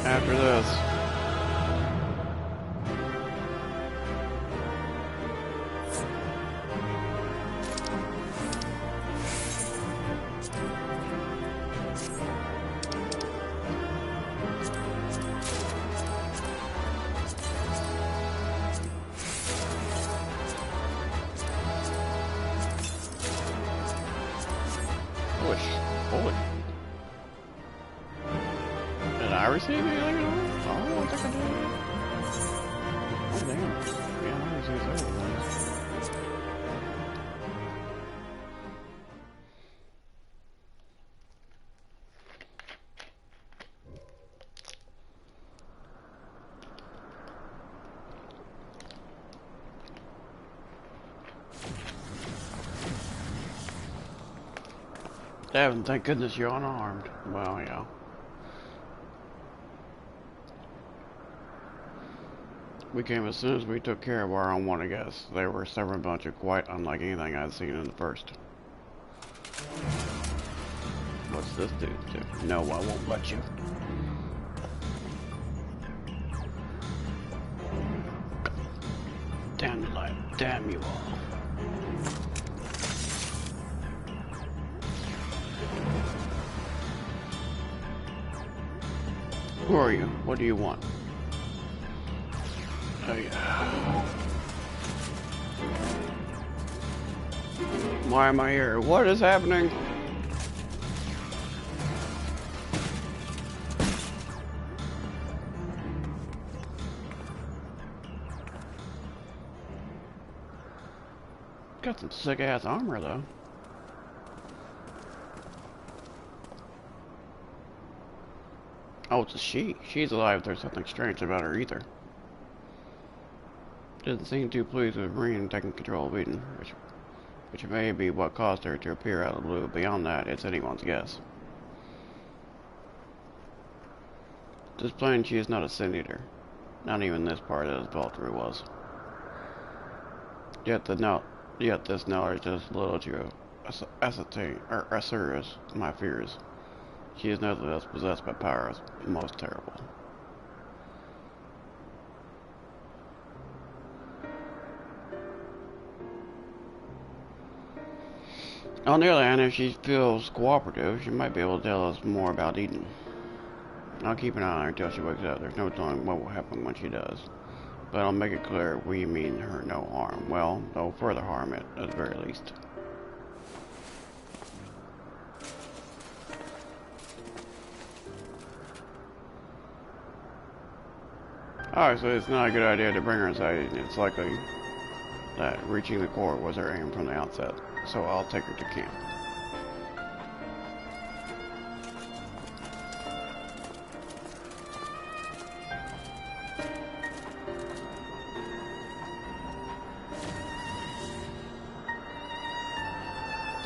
After this. Holy. Did I receive anything at all? Oh, I think I did. Oh, damn. Yeah, I received several things. Devin, thank goodness you're unarmed. Well, yeah. We came as soon as we took care of our own one, I guess. They were a stubborn bunch of quite unlike anything I'd seen in the first. What's this dude do? No, I won't let you. Damn your life. Damn you all. Who are you? What do you want? Oh yeah. Why am I here? What is happening? Got some sick ass armor though. Oh, it's a she. She's alive. There's something strange about her either. Doesn't seem too pleased with Marine taking control of Eden, which may be what caused her to appear out of the blue. Beyond that, it's anyone's guess. Just plain, she is not a sin eater. Not even this part as Valtteri was. Yet this knowledge is little to ascertain or assures my fears. She is nevertheless possessed by powers most terrible. On the other hand, if she feels cooperative, she might be able to tell us more about Eden. I'll keep an eye on her until she wakes up. There's no telling what will happen when she does. But I'll make it clear we mean her no harm. Well, no further harm at the very least. Alright, so it's not a good idea to bring her inside. It's likely that reaching the core was her aim from the outset. So I'll take her to camp.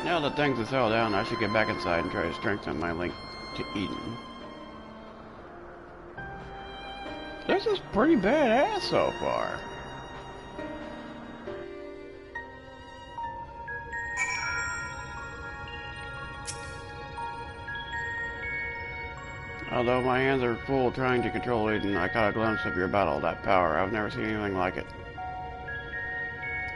Now that things have settled down, I should get back inside and try to strengthen my link to Eden. This is pretty badass so far. Although my hands are full trying to control Eden, I caught a glimpse of your battle, that power. I've never seen anything like it.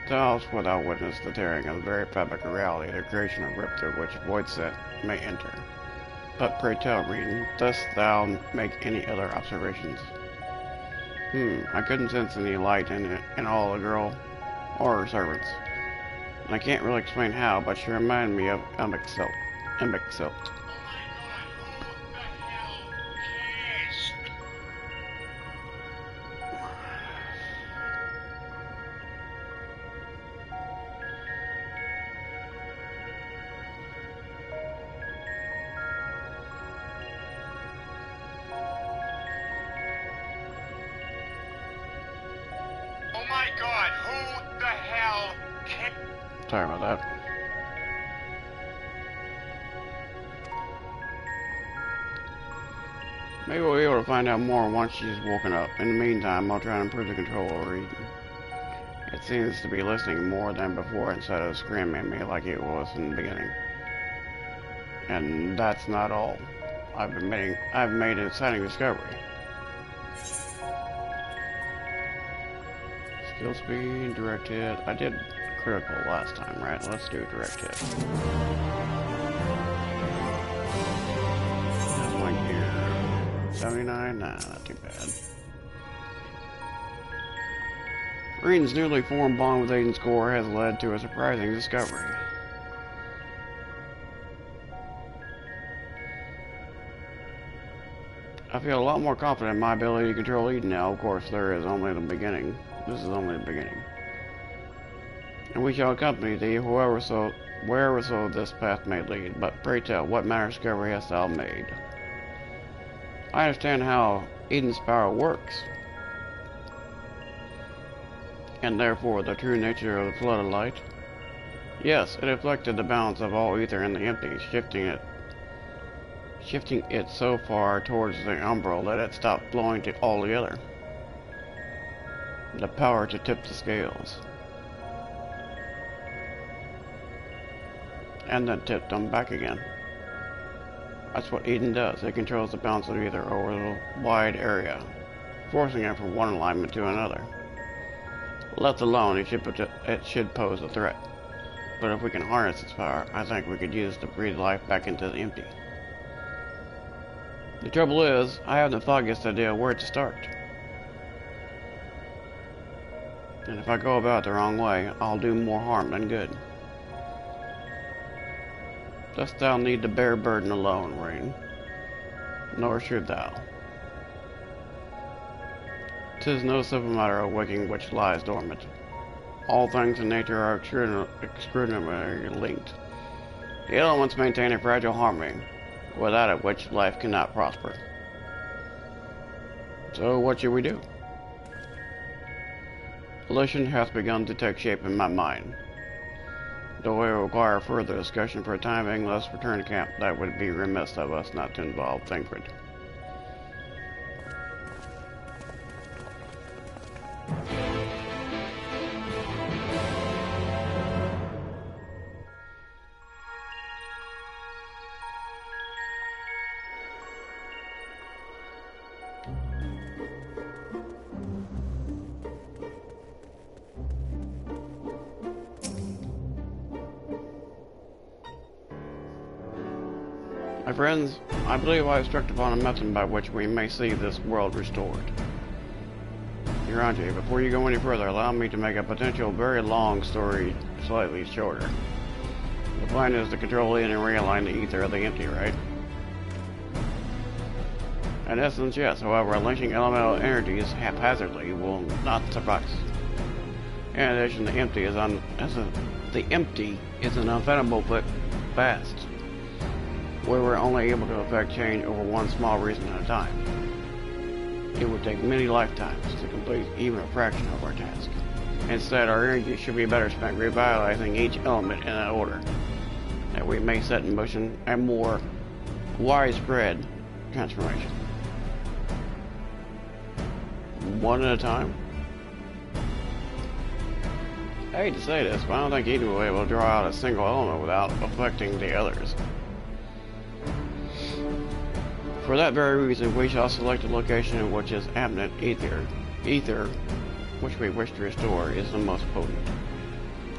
Tell us without witness the tearing of the very fabric of reality, the creation of rip through which void set may enter. But pray tell, Eden, dost thou make any other observations? I couldn't sense any light in all the girl or her servants. And I can't really explain how, but she reminded me of Embixilt. Sorry about that. Maybe we'll be able to find out more once she's woken up. In the meantime, I'll try and improve the control over Eden. It seems to be listening more than before instead of screaming at me like it was in the beginning. And that's not all. I've made an exciting discovery. Skill speed, direct hit. I did critical last time, right? Let's do direct hit. That's one here. 79? Nah, not too bad. Reen's newly formed bond with Aiden's core has led to a surprising discovery. I feel a lot more confident in my ability to control Eden now. Of course, there is only the beginning. This is only the beginning. And we shall accompany thee wherever so this path may lead. But pray tell, what manner of discovery hast thou made? I understand how Eden's power works, and therefore the true nature of the flood of light. Yes, it affected the balance of all ether in the empty, shifting it so far towards the umbral that it stopped flowing to altogether. The power to tip the scales. And then tip them back again. That's what Eden does. It controls the balance of ether over the wide area, forcing it from one alignment to another. Left alone, it should pose a threat. But if we can harness its power, I think we could use it to breathe life back into the empty. The trouble is, I haven't the foggiest idea where to start. And if I go about it the wrong way, I'll do more harm than good. Dost thou need to bear burden alone, Reen? Nor should thou. 'Tis no simple matter of waking which lies dormant. All things in nature are extraordinarily linked. The elements maintain a fragile harmony, without it which life cannot prosper. So what should we do? A solution hath begun to take shape in my mind. Though it will require further discussion for a time being, let's return to camp. That would be remiss of us not to involve Thancred. My friends, I believe I have struck upon a method by which we may see this world restored. Hirante, before you go any further, allow me to make a potential very long story slightly shorter. The plan is to control it and realign the ether of the empty, right? In essence, yes. However, unleashing elemental energies haphazardly will not suffice. In addition, the empty is an unfathomable but vast, where we're only able to effect change over one small reason at a time. It would take many lifetimes to complete even a fraction of our task. Instead, our energy should be better spent revitalizing each element in that order, that we may set in motion a more widespread transformation. One at a time. I hate to say this, but I don't think Eden will be able to draw out a single element without affecting the others. For that very reason, we shall select a location in which is abundant ether. Ether, which we wish to restore, is the most potent.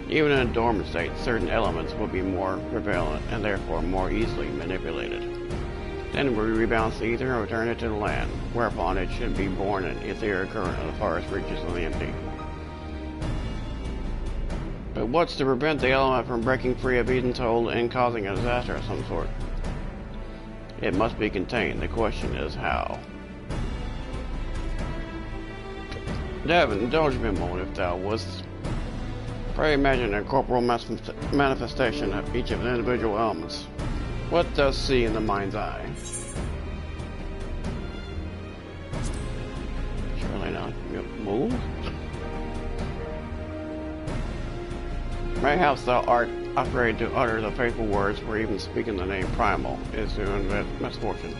Even in a dormant state, certain elements will be more prevalent and therefore more easily manipulated. Then we rebalance the ether and return it to the land, whereupon it should be born an etheric current of the forest reaches of the empty. But what's to prevent the element from breaking free of Eden's hold and causing a disaster of some sort? It must be contained. The question is how. Devin, indulge me a moment if thou wouldst. Pray imagine a corporal manifestation of each of the individual elements. What does see in the mind's eye? Surely not. Move? Mayhaps thou art afraid to utter the faithful words, for even speaking the name Primal is to invent misfortune.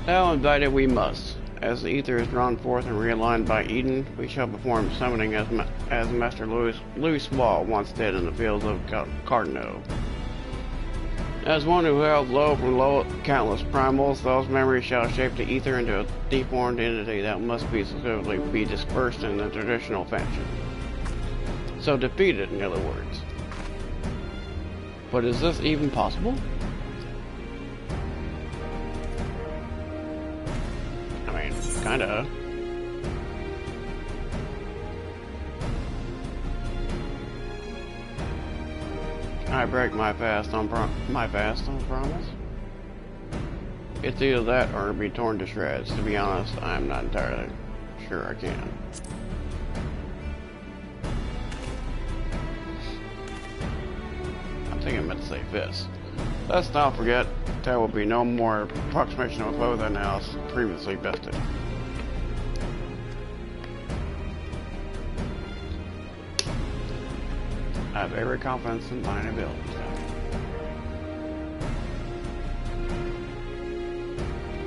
Now invited we must, As the ether is drawn forth and realigned by Eden, we shall perform summoning as Master Louis Wall once did in the fields of Cardinal. As one who held low from countless primals, those memories shall shape the ether into a deformed entity that must be specifically be dispersed in the traditional fashion. So defeated, in other words. But is this even possible? I mean, kinda. I break my fast on promise. It's either that or be torn to shreds. To be honest, I'm not entirely sure I can. I think I meant to say fist. Let's not forget, there will be no more approximation of a foe than else previously bested. I have every confidence in my abilities.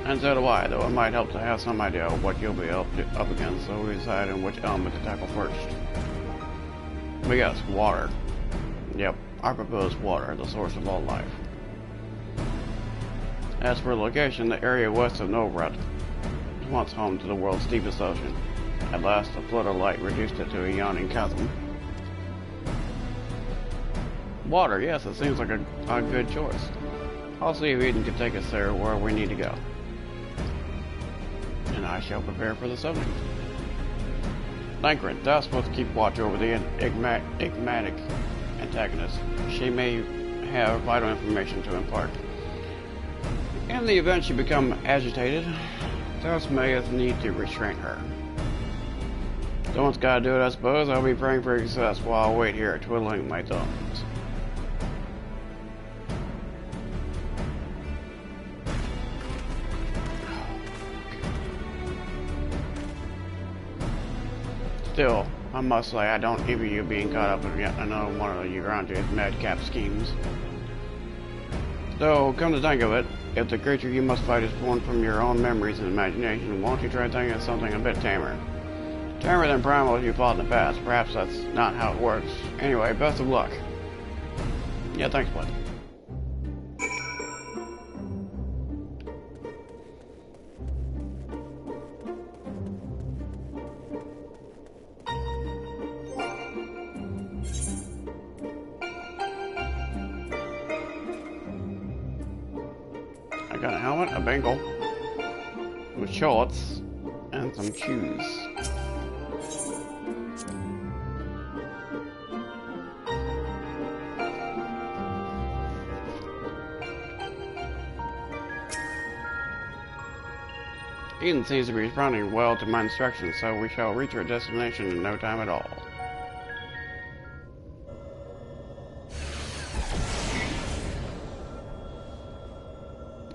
And so do I, though it might help to have some idea of what you'll be up against, so we decide on which element to tackle first. But yes, water. Yep, I propose water, the source of all life. As for location, the area west of Novrad was once home to the world's deepest ocean. At last, a flood of light reduced it to a yawning chasm. Water, yes, it seems like a good choice. I'll see if Eden can take us there where we need to go. And I shall prepare for the summoning. Thancred, thou supposed to keep watch over the enigmatic antagonist. She may have vital information to impart. In the event she become agitated, thou mayest need to restrain her. Someone's gotta do it, I suppose. I'll be praying for success while I wait here, twiddling my thumbs. Still, I must say I don't envy you being caught up in yet another one of Ugrante's madcap schemes. Though, come to think of it, if the creature you must fight is born from your own memories and imagination, won't you try thinking of something a bit tamer? Tamer than primals you fought in the past. Perhaps that's not how it works. Anyway, best of luck. Yeah, thanks, bud. I got a helmet, a bangle, with shorts, and some shoes. Eden seems to be responding well to my instructions, so we shall reach our destination in no time at all.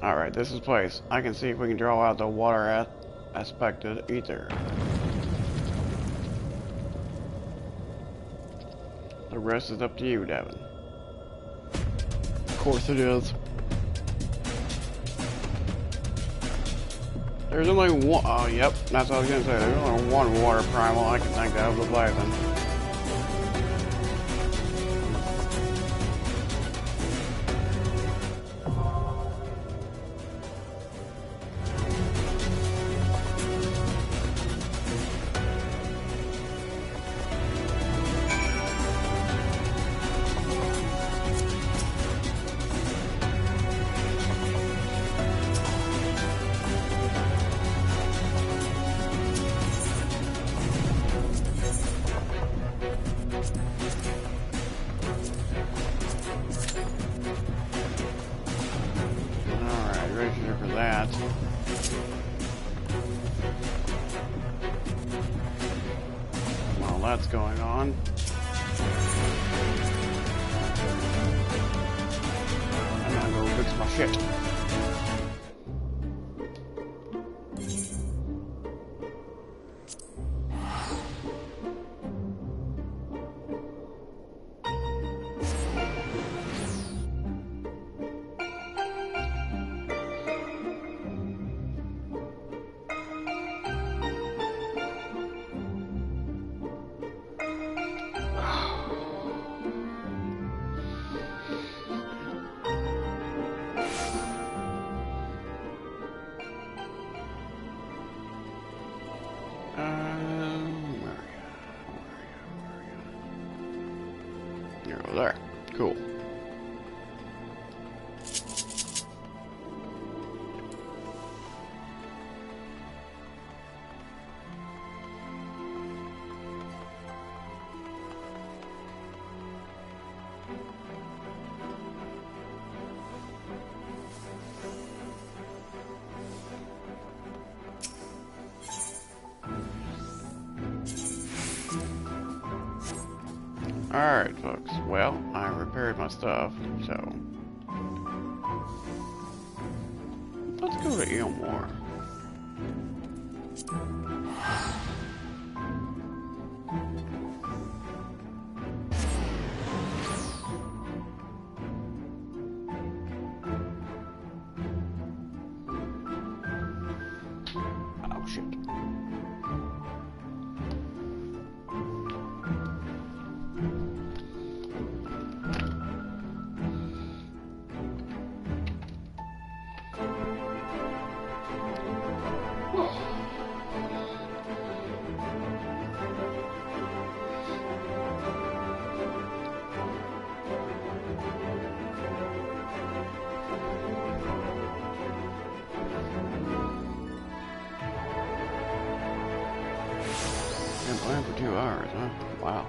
Alright, this is the place. I can see if we can draw out the water aspected ether. The rest is up to you, Devin. Of course it is. There's only one. Oh, yep, that's what I was gonna say. There's only one water primal I can think of, the Leviathan. For that. While that's going on, I'm gonna go fix my shit. You're over there. Cool. Alright, folks. Well, I repaired my stuff, so... let's go to Ilmore. Oh, shit. Been playing for 2 hours, huh? Wow.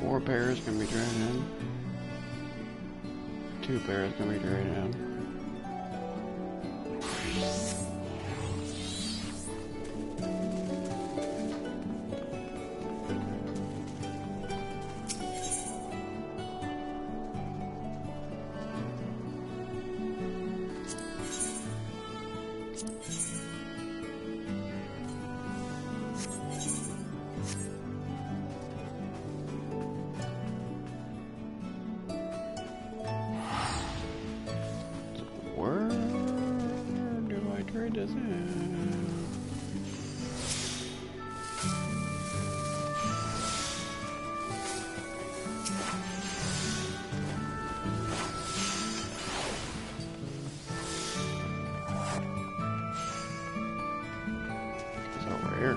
Four pairs can be traded in. 2 pairs can be traded in. Where do I trade this in? It's over here.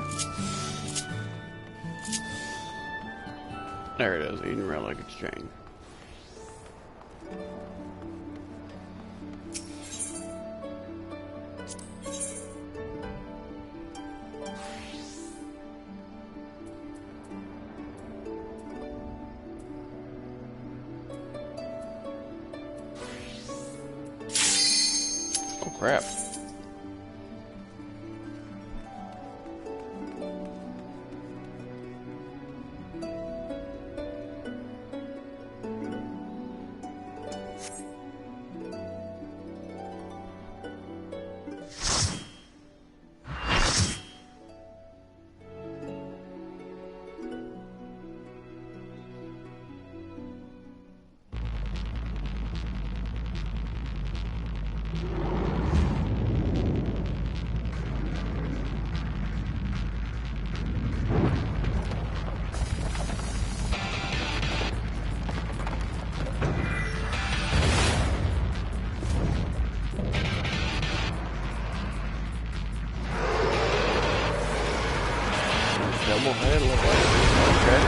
There it is, Eden Relic Exchange. Oh crap. Double head look like okay.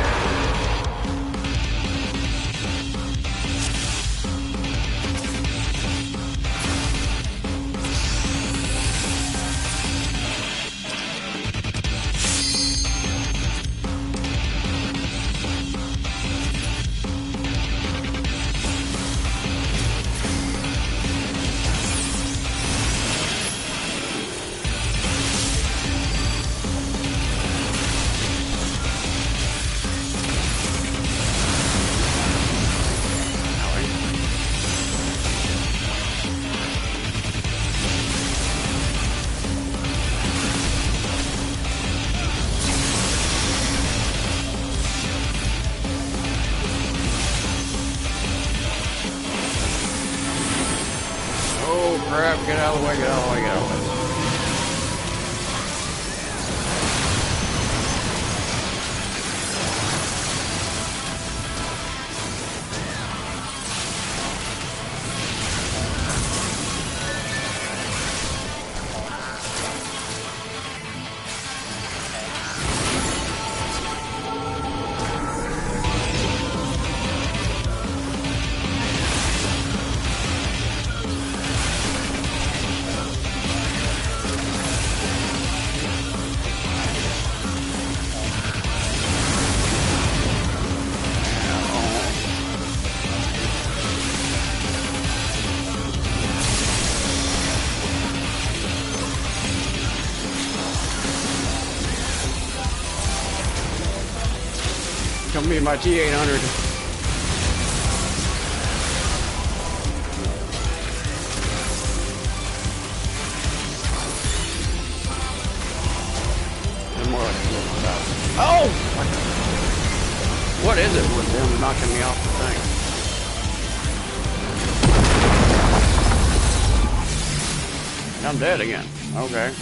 Oh crap, get out of the way, get out of the way, get out of the way. Come be my T-800. Oh! What is it with them knocking me off the thing? I'm dead again. Okay.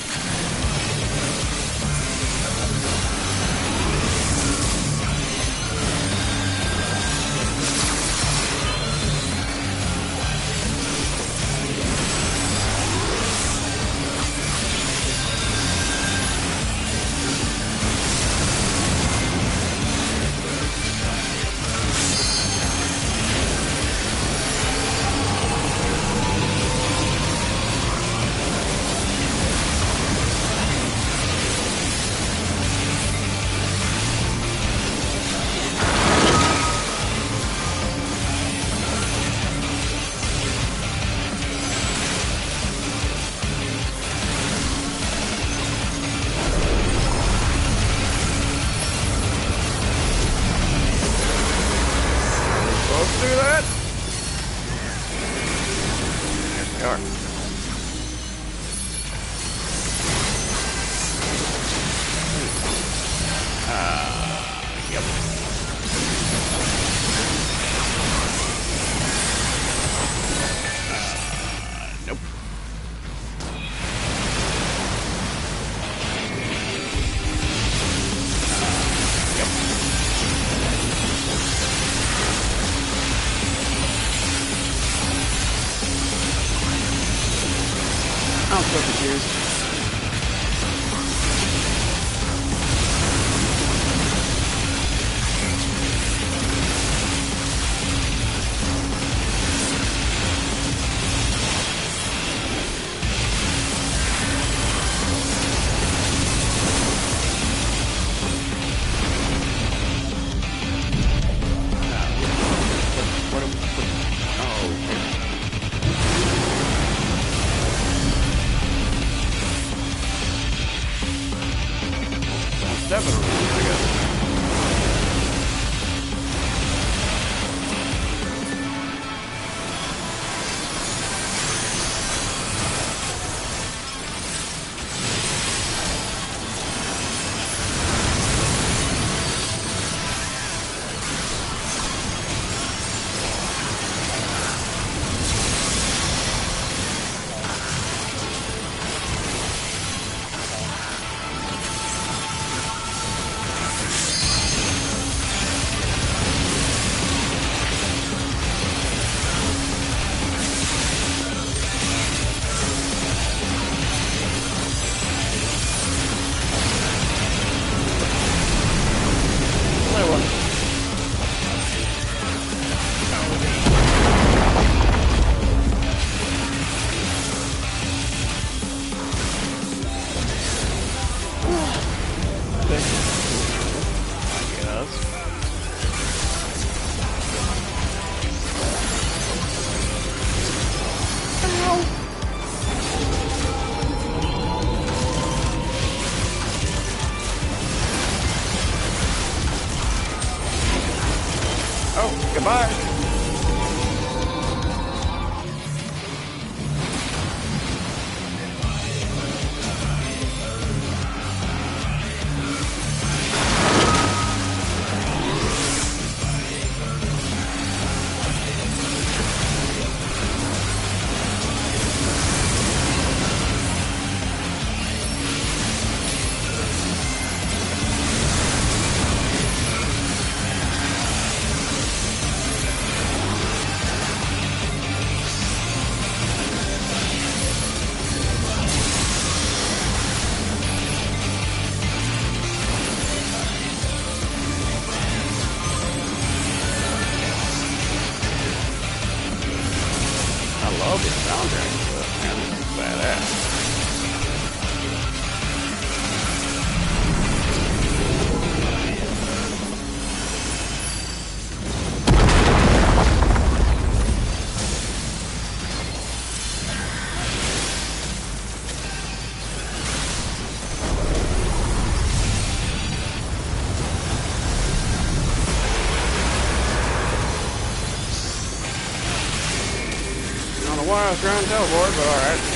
I'm so confused. Goodbye. I love the soundtrack stuff, man. This is badass. why I was trying to teleport, but alright.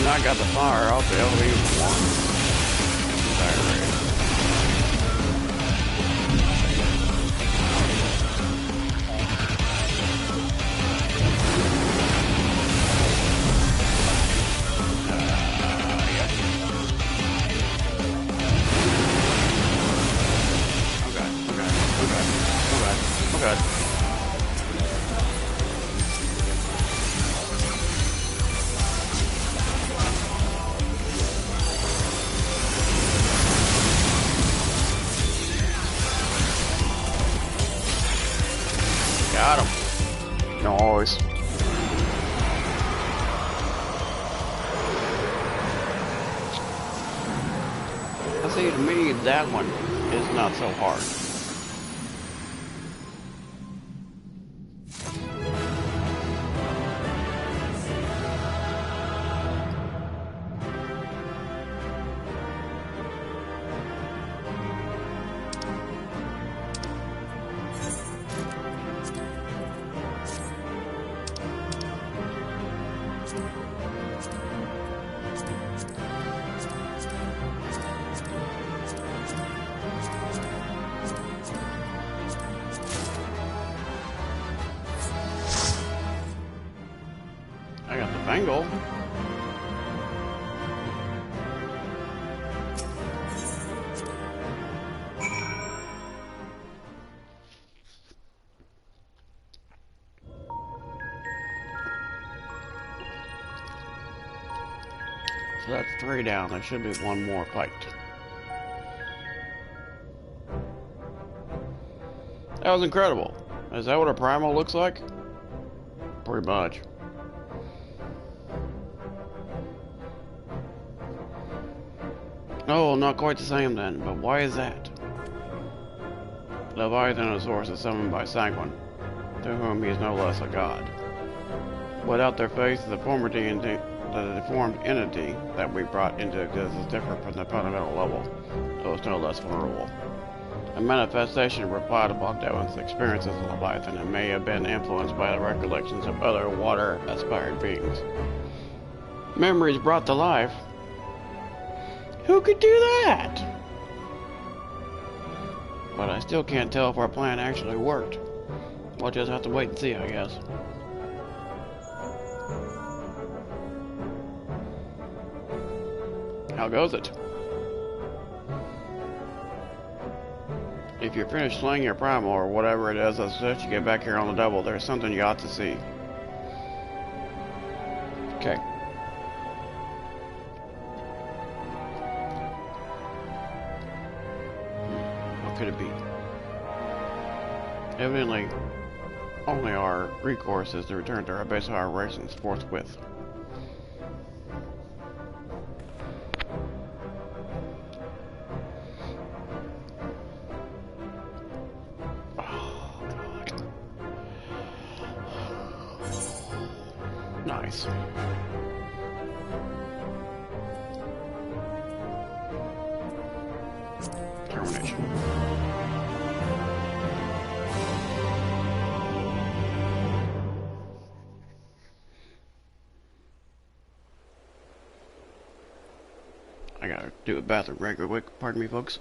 I got the fire off the LV1. Got him. Nice. I see, to me, that one is not so hard. I got the bangle. So that's 3 down. There should be one more fight. That was incredible. Is that what a primal looks like? Pretty much. Oh, not quite the same then, but why is that? Leviathan is a source is summoned by Sanguine, to whom he is no less a god. Without their faith, the deformed entity that we brought into existence is different from the fundamental level, so it's no less vulnerable. A manifestation replied to Bogdavin's experiences of Leviathan and may have been influenced by the recollections of other water-aspired beings. Memories brought to life? Who could do that? But I still can't tell if our plan actually worked. We'll just have to wait and see, I guess. How goes it? If you're finished slaying your primal or whatever it is, I suggest you get back here on the double. There's something you ought to see. Okay. What could it be? Evidently, only our recourse is to return to our base of operations forthwith. Nice. determination. I gotta do a bathroom break real quick. Pardon me, folks.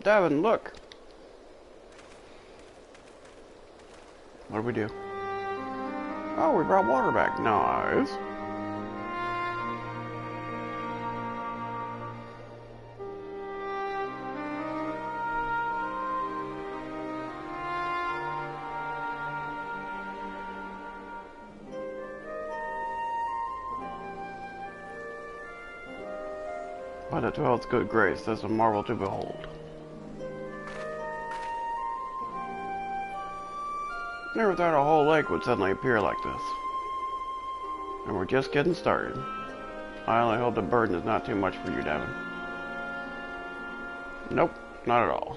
Devin, look! What do we do? Oh, we brought water back. Nice. By the 12th good grace, that's a marvel to behold. Never thought a whole lake would suddenly appear like this. And we're just getting started. I only hope the burden is not too much for you, Devin. Nope, not at all.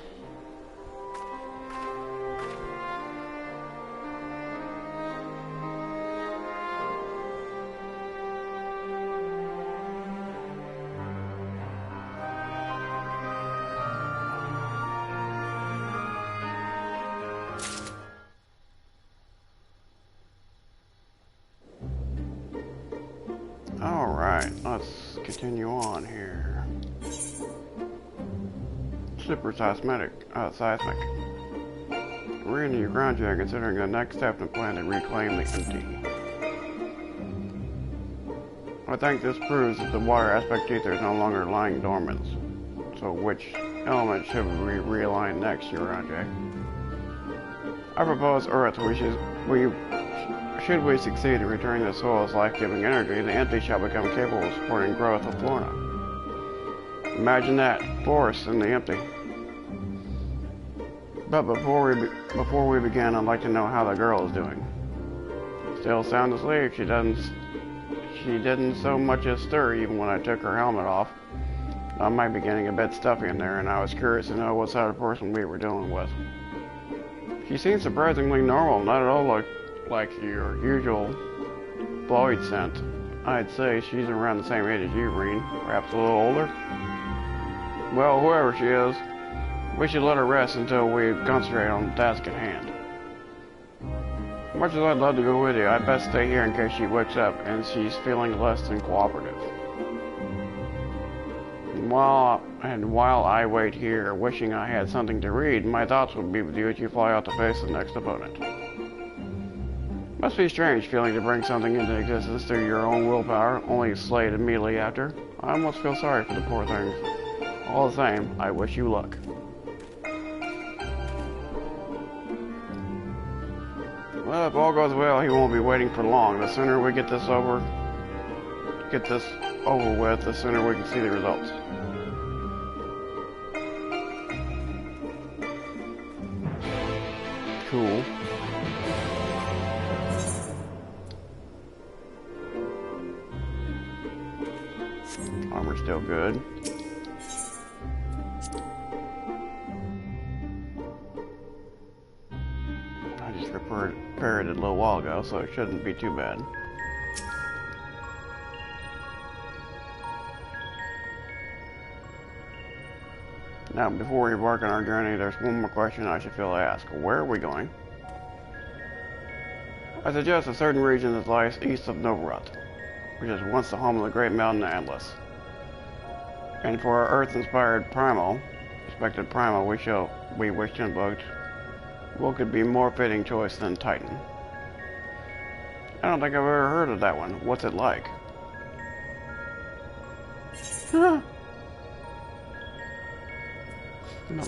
Alright, let's continue on here. Super seismic. Reading your ground check, considering the next step in the plan to reclaim the empty. I think this proves that the water aspect ether is no longer lying dormant. So which element should we realign next, Uranjay? I propose Earth. Should we succeed in returning the soil's life-giving energy, the empty shall become capable of supporting growth of flora. Imagine that, forest in the empty. But before we begin, I'd like to know how the girl is doing. Still sound asleep. She didn't so much as stir even when I took her helmet off. I might be getting a bit stuffy in there, and I was curious to know what sort of person we were dealing with. She seems surprisingly normal, not at all like your usual Floyd scent. I'd say she's around the same age as you, Reen. Perhaps a little older? Well, whoever she is, we should let her rest until we concentrate on the task at hand. Much as I'd love to go with you, I'd best stay here in case she wakes up and she's feeling less than cooperative. While I wait here, wishing I had something to read, my thoughts would be with you as you fly out to face the next opponent. Must be strange feeling to bring something into existence through your own willpower, only slay it immediately after. I almost feel sorry for the poor things. All the same, I wish you luck. Well, if all goes well, he won't be waiting for long. The sooner we get this over with, the sooner we can see the results. Cool. Armor's still good. I just repaired it a little while ago, so it shouldn't be too bad. Now, before we embark on our journey, there's one more question I should feel to ask. Where are we going? I suggest a certain region that lies east of Novorot, which is once the home of the great mountain Atlas. And for our Earth-inspired respected primal we wish to invoke, what could be more fitting choice than Titan? I don't think I've ever heard of that one. What's it like? The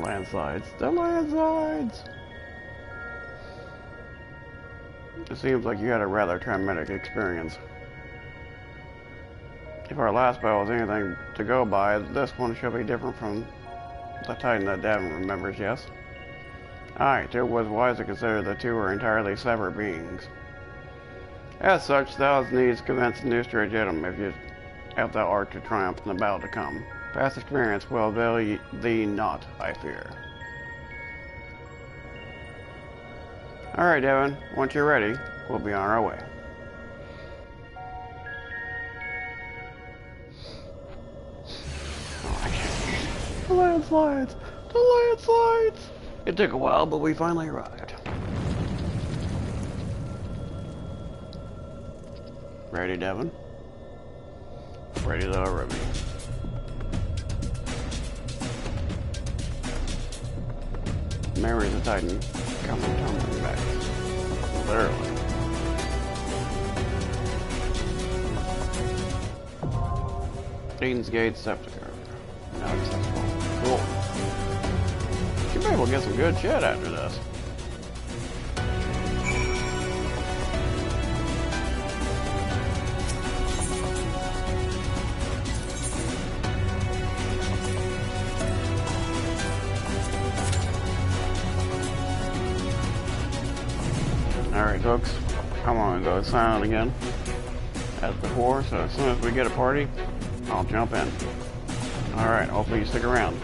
landslides. The landslides! It seems like you had a rather traumatic experience. If our last battle is anything to go by, this one shall be different from the Titan that Davin remembers, yes? Aye, it was wise to consider the two are entirely separate beings. As such, thou needs commence a new stratagem if thou art to triumph in the battle to come. Past experience will avail thee not, I fear. Alright, Devin, once you're ready, we'll be on our way. The landslides! The landslides! It took a while, but we finally arrived. Ready, Devin? Ready to Ruby. Mary's a Titan. Coming tumbling back. Literally. Eden's Gate Sepulchre. Now accessible. Cool. You may able to get some good shit after this. Alright folks, I'm gonna go silent again as before, so as soon as we get a party, I'll jump in. Alright, hopefully you stick around.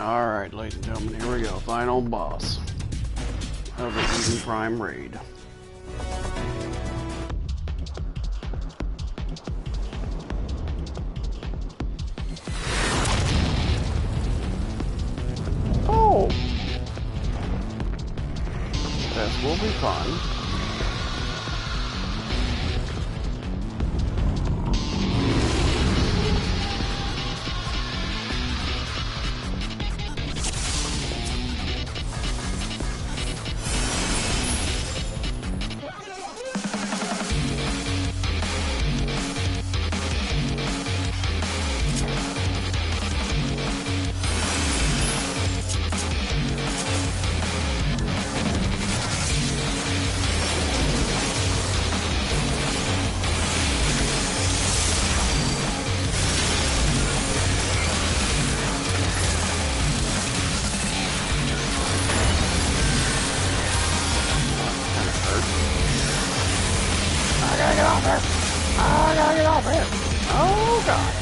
Alright, ladies and gentlemen, here we go. Final boss of the Eden Prime raid. Oh! This will be fun. Oh god.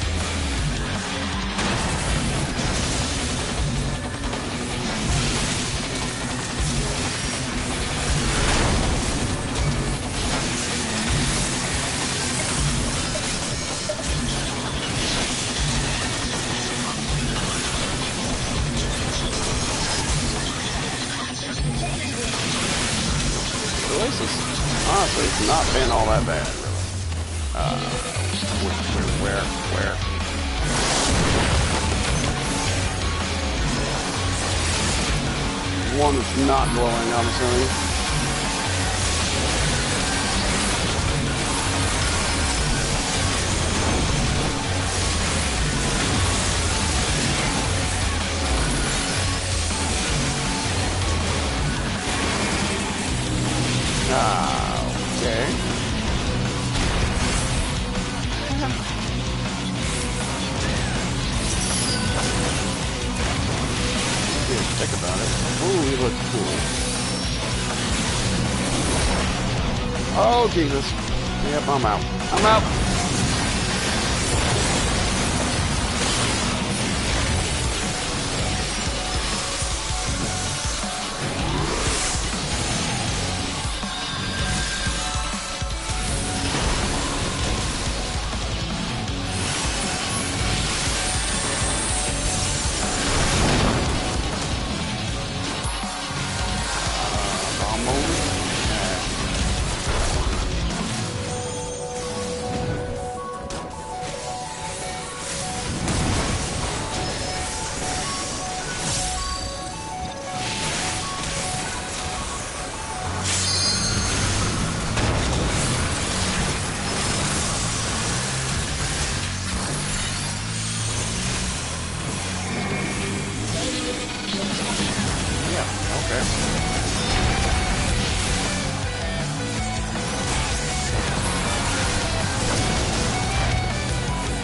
So this is honestly it's not been all that bad, really. Where? One that's not glowing, I'm assuming. Okay. Think about it. Ooh, he looks cool. Oh, Jesus. Yep, I'm out. I'm out.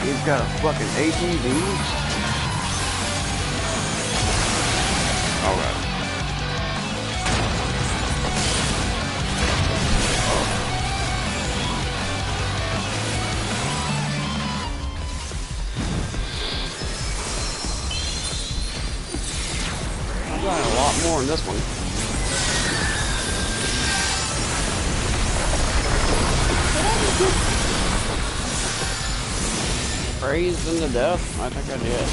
He's got a fucking ATV. Alright. I'm got a lot more in this one. Praised him to death? I think I did.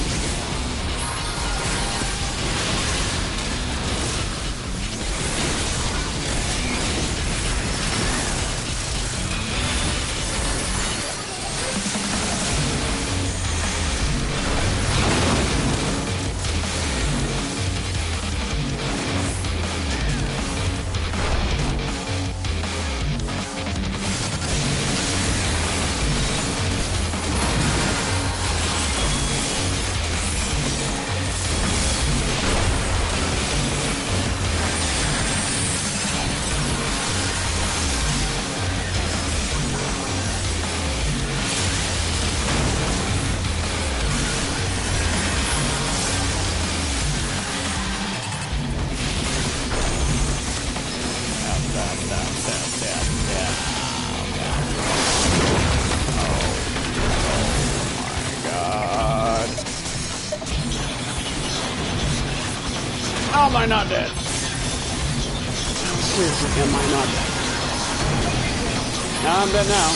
Am I not dead? Seriously, am I not dead? Now I'm dead now.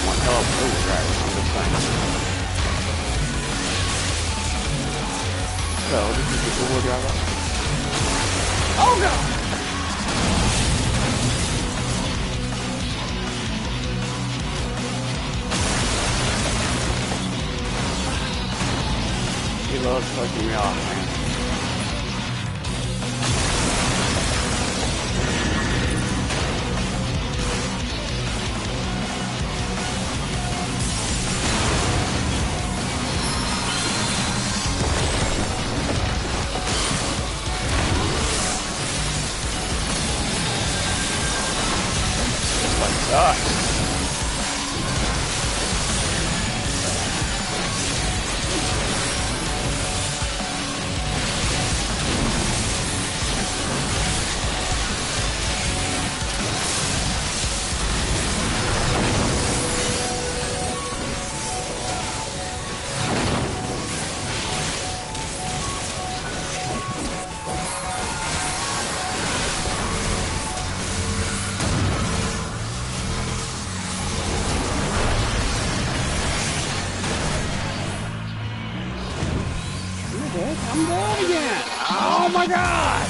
One hell of a movie driver, I'm just saying. So, this is the Uber driver. Oh god! He loves fucking me off, man. Sucks. I'm dead again. Oh my god.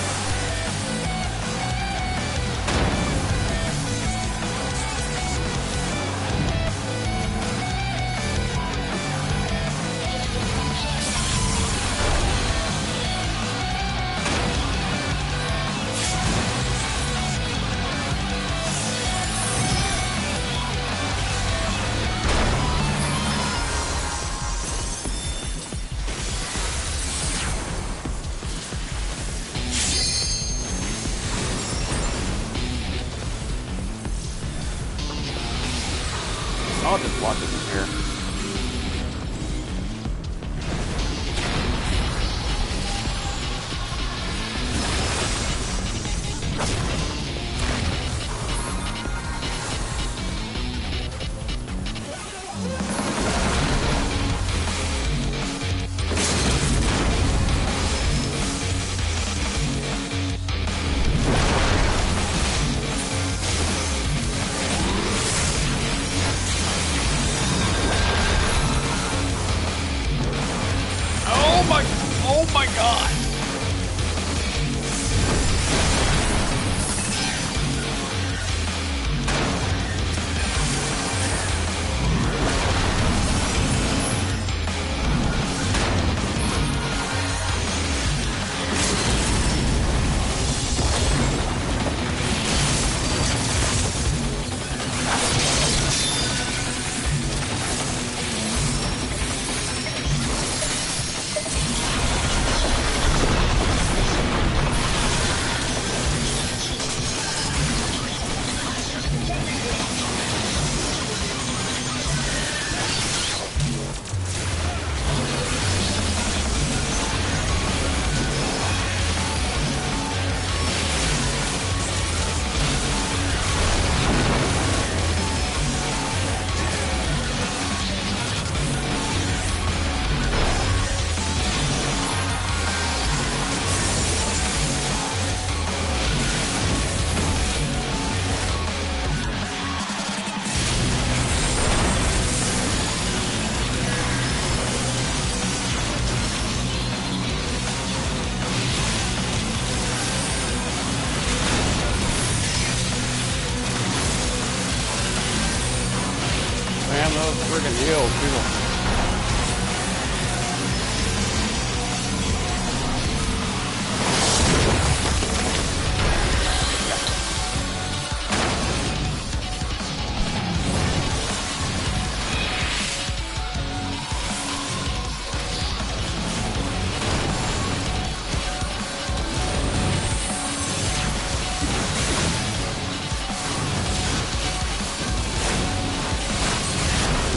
I'll just watch it from here. Oh my god! Man, those friggin' heals, people.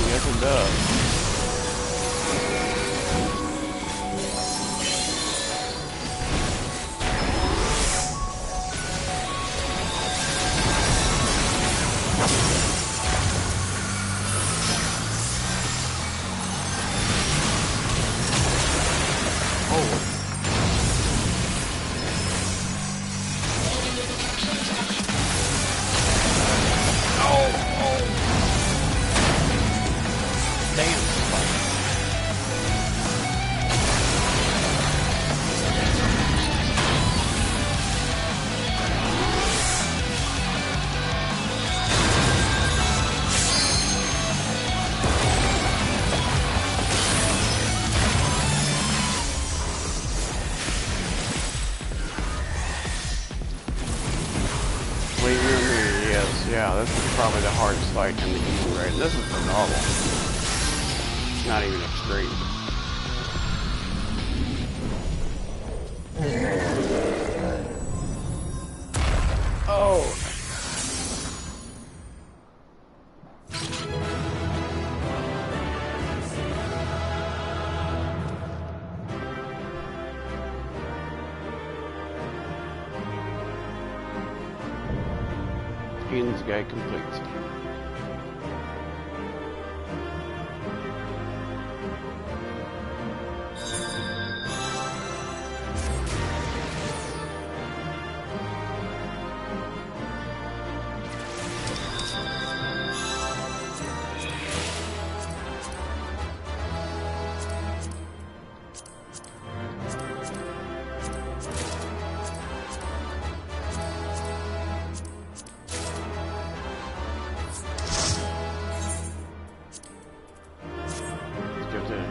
Yes, it does. Yeah, this is probably the hardest fight in the easy raid. This is the normal. It's not even extreme. Oh! Eden's Gate complete.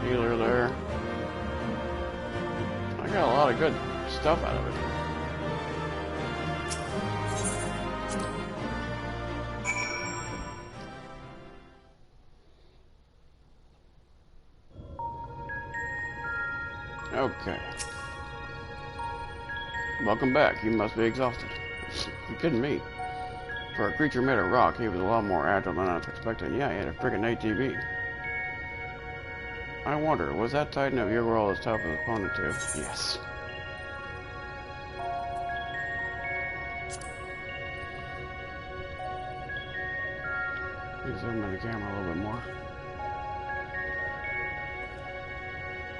Healer there. I got a lot of good stuff out of it. Okay. Welcome back. You must be exhausted. You're kidding me. For a creature made of rock, he was a lot more agile than I was expecting. Yeah, he had a freaking ATV. I wonder, was that Titan of your role as toughest opponent too? Yes. Let me zoom in the camera a little bit more.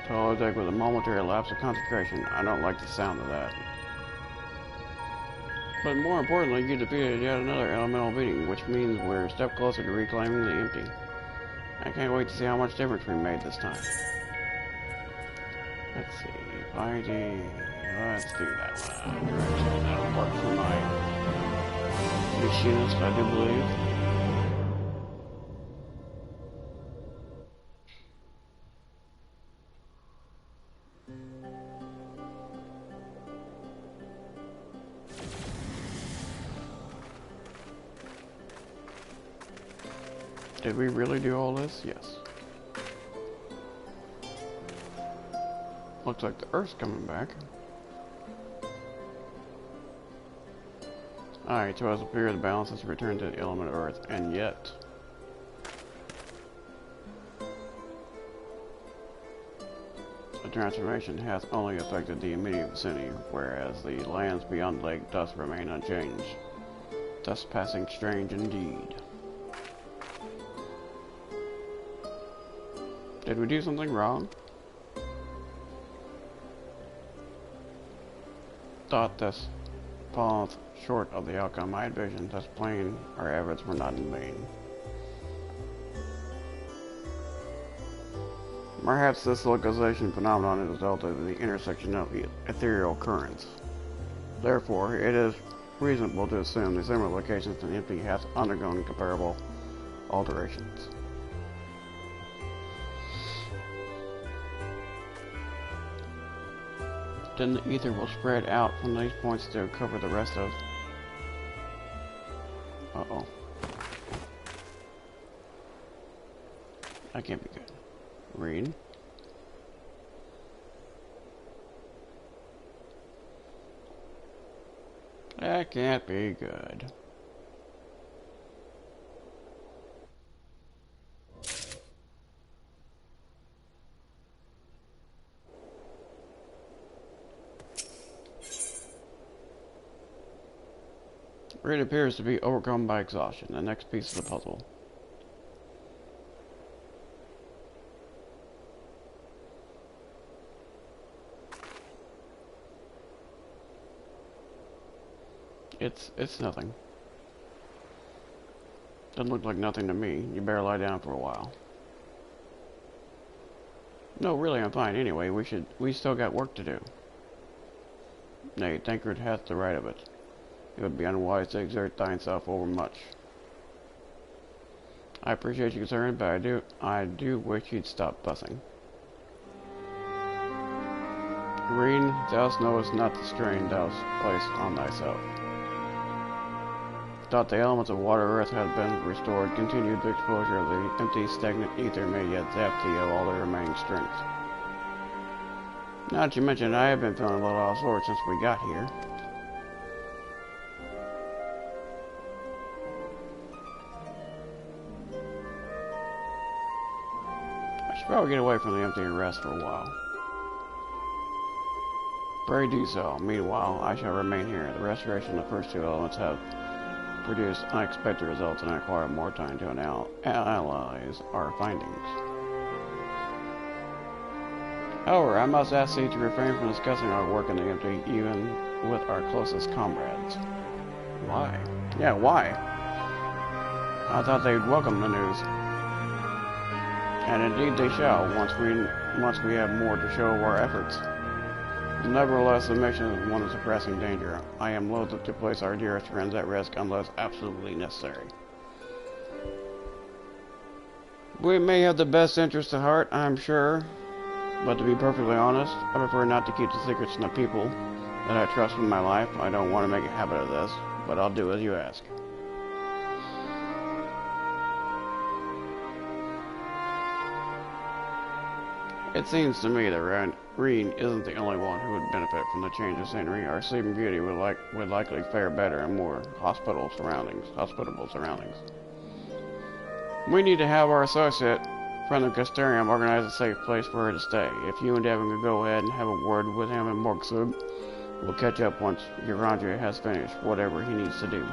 Tall deck with a momentary lapse of concentration. I don't like the sound of that. But more importantly, you defeated yet another elemental beating, which means we're a step closer to reclaiming the empty. I can't wait to see how much difference we made this time. Let's see, ID, let's do that one. That'll work for my machinist, I do believe. Did we really do all this? Yes. Looks like the Earth's coming back. Alright, so as a appear the balance has returned to the element of Earth, and yet the transformation has only affected the immediate vicinity, whereas the lands beyond the lake thus remain unchanged. Thus passing strange indeed. Did we do something wrong? Thought this falls short of the outcome I envisioned. Thus plain our efforts were not in vain. Perhaps this localization phenomenon is a result of the intersection of the ethereal currents. Therefore, it is reasonable to assume the similar locations in Empty has undergone comparable alterations. Then the ether will spread out from these points to cover the rest of... Uh-oh. That can't be good. Read. That can't be good. Reed appears to be overcome by exhaustion, the next piece of the puzzle. It's nothing. Doesn't look like nothing to me. You better lie down for a while. No, really, I'm fine anyway. We still got work to do. Nay, Tancred hath the right of it. It would be unwise to exert thyself overmuch. I appreciate your concern, but I do wish you'd stop fussing. Green, thou knowest not the strain thou hast placed on thyself. thought the elements of water earth had been restored, continued the exposure of the empty, stagnant ether may yet zap thee of all the remaining strength. Now that you mention it, I have been feeling a little out of sorts since we got here. I should probably get away from the empty and rest for a while. Pray do so. Meanwhile, I shall remain here. The restoration of the first two elements have produced unexpected results, and I require more time to analyze our findings. However, I must ask thee to refrain from discussing our work in the empty, even with our closest comrades. Why? Yeah, why? I thought they'd welcome the news. And indeed they shall, once we have more to show of our efforts. Nevertheless, the mission is one of suppressing danger. I am loath to place our dearest friends at risk unless absolutely necessary. We may have the best interest at heart, I am sure, but to be perfectly honest, I prefer not to keep the secrets from the people that I trust with my life. I don't want to make a habit of this, but I'll do as you ask. It seems to me that Reen isn't the only one who would benefit from the change of scenery. Our Sleeping Beauty would likely fare better in more hospitable surroundings. We need to have our associate from the Custarium organize a safe place for her to stay. If you and Devin could go ahead and have a word with him in Morgsug, we'll catch up once Urandria has finished whatever he needs to do.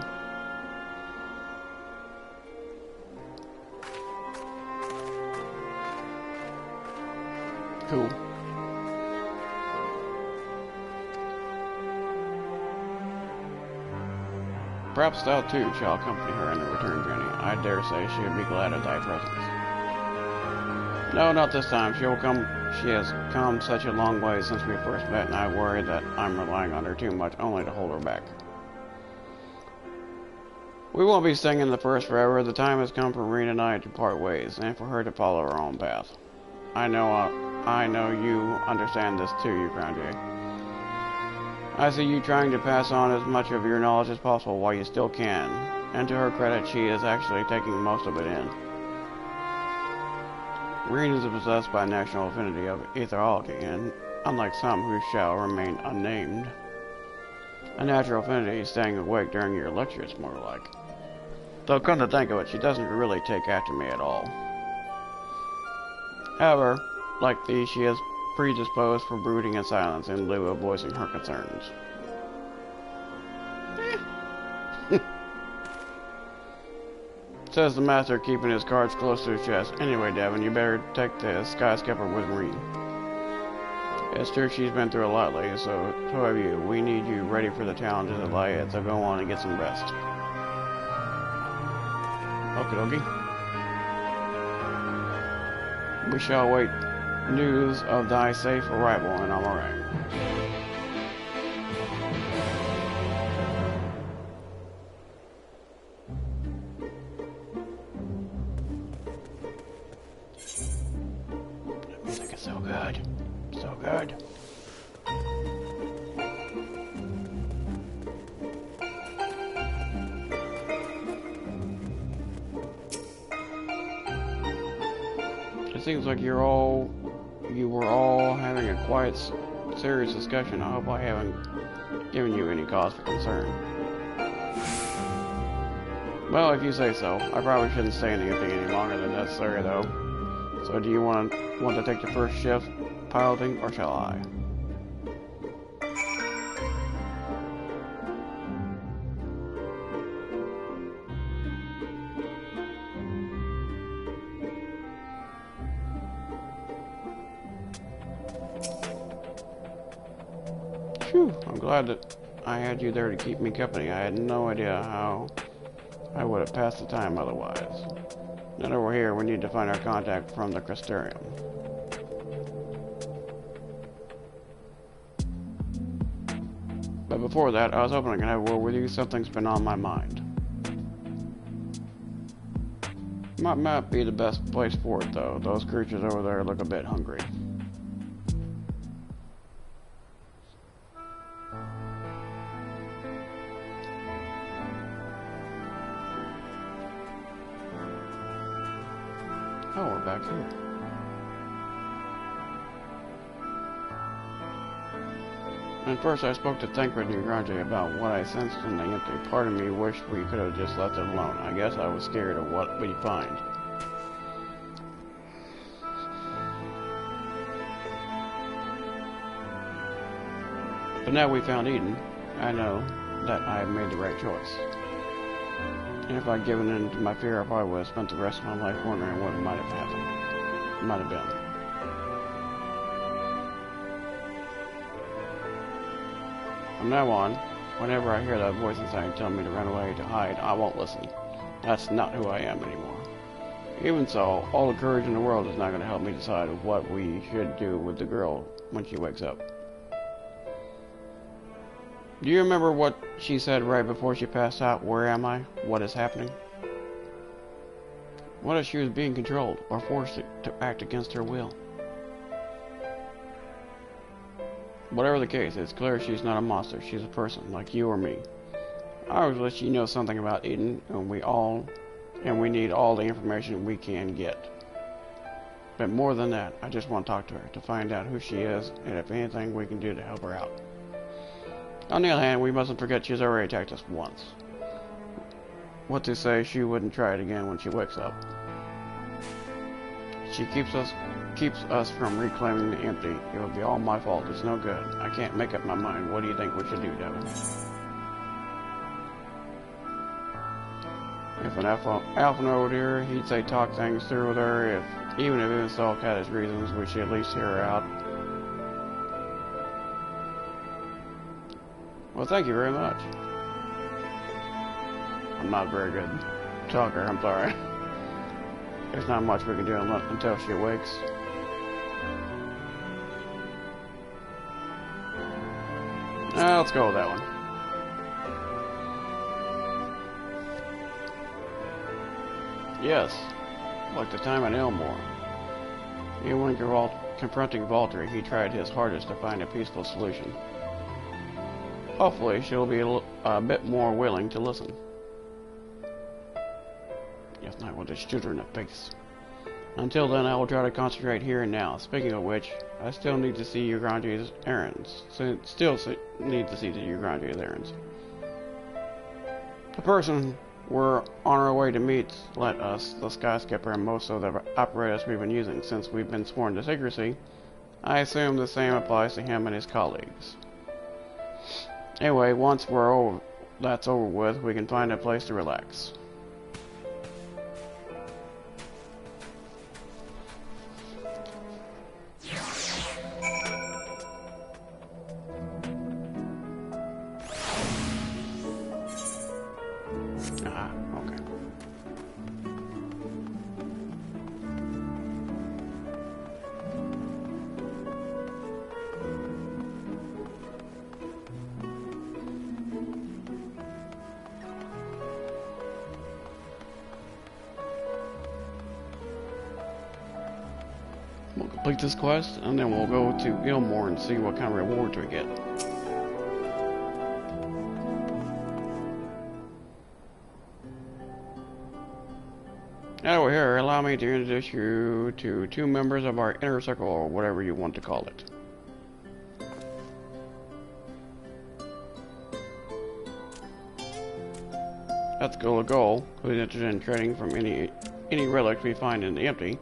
Cool. Perhaps thou too shall accompany her in the return journey. I dare say she would be glad of thy presence. No, not this time. She has come such a long way since we first met, and I worry that I'm relying on her too much, only to hold her back. We won't be staying in the First forever. The time has come for Reen and I to part ways, and for her to follow her own path. I know you understand this too, Urandria. I see you trying to pass on as much of your knowledge as possible while you still can, and to her credit, she is actually taking most of it in. Reen is possessed by a natural affinity of etherology, and unlike some who shall remain unnamed, a natural affinity staying awake during your lectures, more like. Though come to think of it, she doesn't really take after me at all. However, like thee, she is predisposed for brooding in silence in lieu of voicing her concerns. Says the master, keeping his cards close to his chest. Anyway, Devin, you better take the skyscraper with Reen. It's true she's been through a lot lately, so have you. We need you ready for the challenges that lie ahead, so go on and get some rest. Okie dokie. We shall await news of thy safe arrival in Amarang. The music is so good. So good. It seems like you were all having a quiet, serious discussion. I hope I haven't given you any cause for concern. Well, if you say so. I probably shouldn't stay anything any longer than necessary, though. So do you want to take the first shift piloting, or shall I? Phew, I'm glad that I had you there to keep me company. I had no idea how I would have passed the time otherwise. Now that we're here, we need to find our contact from the Crystarium. But before that, I was hoping I could have a word with you. Something's been on my mind. Might not be the best place for it, though. Those creatures over there look a bit hungry. Oh, we're back here. And first I spoke to Tancred and Grande about what I sensed in the empty. Part of me wished we could have just left it alone. I guess I was scared of what we'd find. But now we found Eden, I know that I have made the right choice. And if I'd given in to my fear, I probably would have spent the rest of my life wondering what might have happened. Might have been. From now on, whenever I hear that voice inside telling me to run away, to hide, I won't listen. That's not who I am anymore. Even so, all the courage in the world is not going to help me decide what we should do with the girl when she wakes up. Do you remember what she said right before she passed out? Where am I? What is happening? What if she was being controlled or forced to act against her will? Whatever the case, it's clear she's not a monster. She's a person, like you or me. I always wish she knows something about Eden, and we need all the information we can get. But more than that, I just want to talk to her, to find out who she is, and if anything we can do to help her out. On the other hand, we mustn't forget she's already attacked us once. What to say she wouldn't try it again when she wakes up. She keeps us from reclaiming the empty. It would be all my fault. It's no good. I can't make up my mind. What do you think we should do, Devin? If an alpha over here, he'd say talk things through with her. Even if Install had his reasons, we should at least hear her out. Well, thank you very much. I'm not a very good talker, I'm sorry. There's not much we can do until she awakes. Let's go with that one. Yes, like the time in Elmore. Even when confronting Valtteri, he tried his hardest to find a peaceful solution. Hopefully, she'll be a bit more willing to listen. If not, we'll just shoot her in the face. Until then, I will try to concentrate here and now. Speaking of which, I still need to see Ugrange's errands. Still need to see the Ugrange's errands. The person we're on our way to meet lent us the skyscraper and most of the apparatus we've been using since we've been sworn to secrecy. I assume the same applies to him and his colleagues. Anyway, once that's over with, we can find a place to relax. We'll complete this quest, and then we'll go to Gilmore and see what kind of rewards we get. Now we're here. Allow me to introduce you to two members of our inner circle, or whatever you want to call it. That's Goal, who's interested in trading from any relic we find in the empty.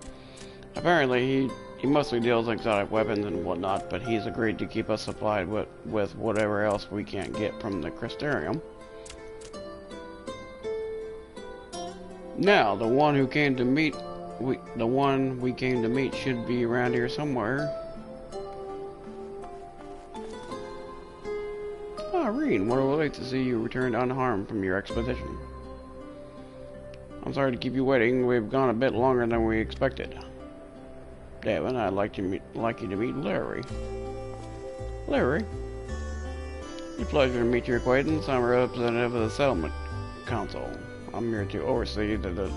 Apparently, he mostly deals in exotic weapons and whatnot, but he's agreed to keep us supplied with whatever else we can't get from the Crystarium. Now, the one we came to meet should be around here somewhere. Ah, Reen, what a relief to see you returned unharmed from your expedition. I'm sorry to keep you waiting. We've gone a bit longer than we expected. Devin, I'd like you to meet Larry. Larry? It's a pleasure to meet your acquaintance. I'm a representative of the Settlement Council. I'm here to oversee the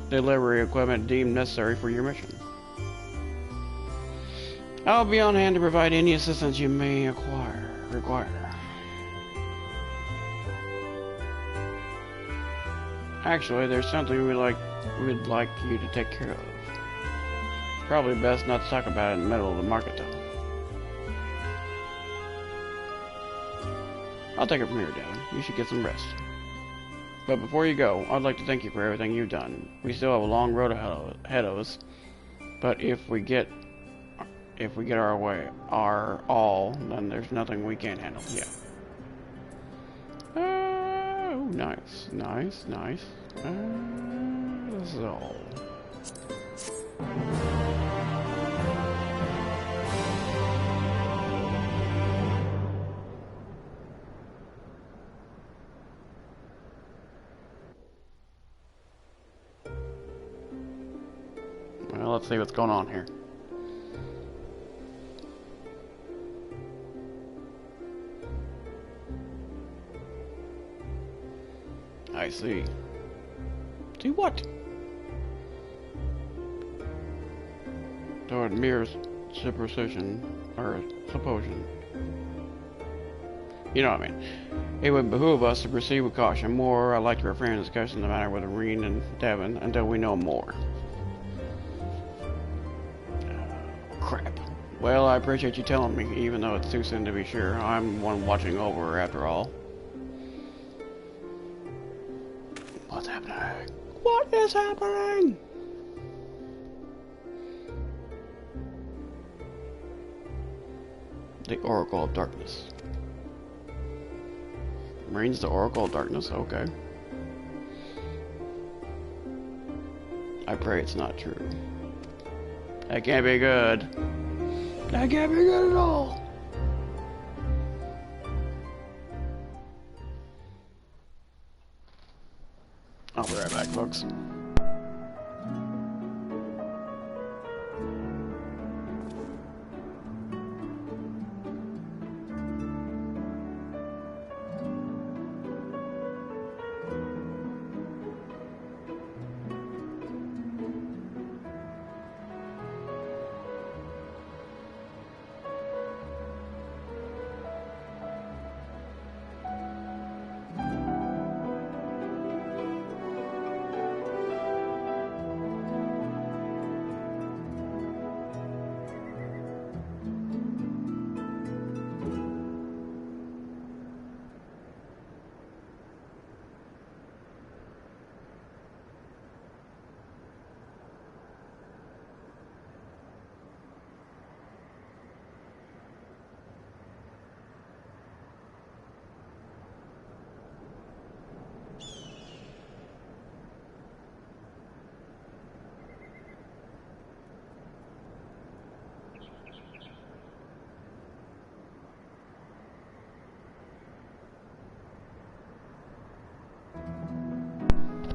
delivery equipment deemed necessary for your mission. I'll be on hand to provide any assistance you may require. Actually, there's something we'd like you to take care of. Probably best not to talk about it in the middle of the market, though. I'll take it from here, Devin. You should get some rest. But before you go, I'd like to thank you for everything you've done. We still have a long road ahead of us, but if we get our all, then there's nothing we can't handle. Yeah. Oh, nice. This is all. Well, let's see what's going on here. I see. See what? Toward mere supposition, or supposition. You know what I mean. It would behoove us to proceed with caution. More, I'd like to refrain from discussing the matter with Irene and Devin until we know more. Crap. Well, I appreciate you telling me, even though it's too soon to be sure. I'm one watching over her, after all. What's happening? What is happening? The Oracle of Darkness. Marine's the Oracle of Darkness? Okay. I pray it's not true. That can't be good. That can't be good at all. I'll be right back, folks.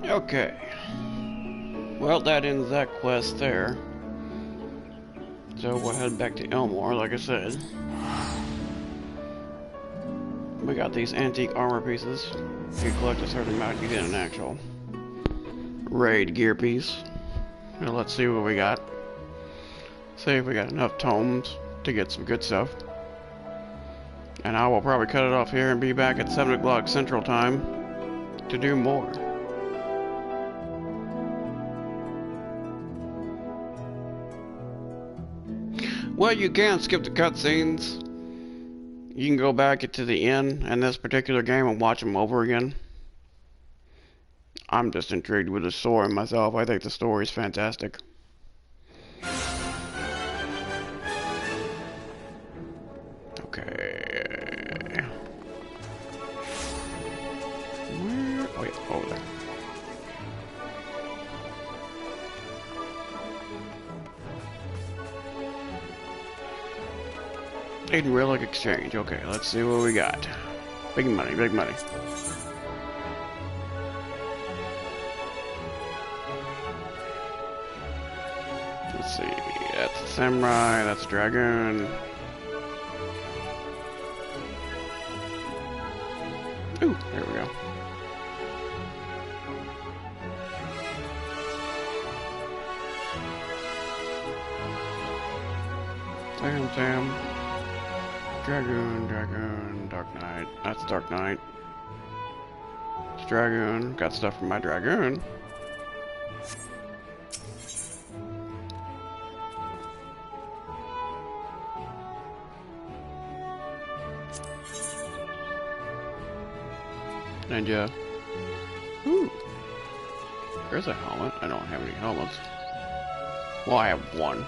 Okay. Well, that ends that quest there. So we'll head back to Elmore, like I said. We got these antique armor pieces. If you collect a certain amount, you get an actual raid gear piece. Now let's see what we got. See if we got enough tomes to get some good stuff. And I will probably cut it off here and be back at 7 o'clock Central Time to do more. Well, you can skip the cutscenes. You can go back to the end in this particular game and watch them over again. I'm just intrigued with the story myself. I think the story is fantastic. Okay. Where? Oh, yeah, over there. Aid Relic Exchange. Okay, let's see what we got. Big money, big money. Let's see. That's a samurai, that's a dragoon. Ooh, there we go. Tam. Dragoon, Dark Knight. That's Dark Knight. It's Dragoon. Got stuff from my Dragoon. ninja. Ooh. There's a helmet. I don't have any helmets. Well, I have one.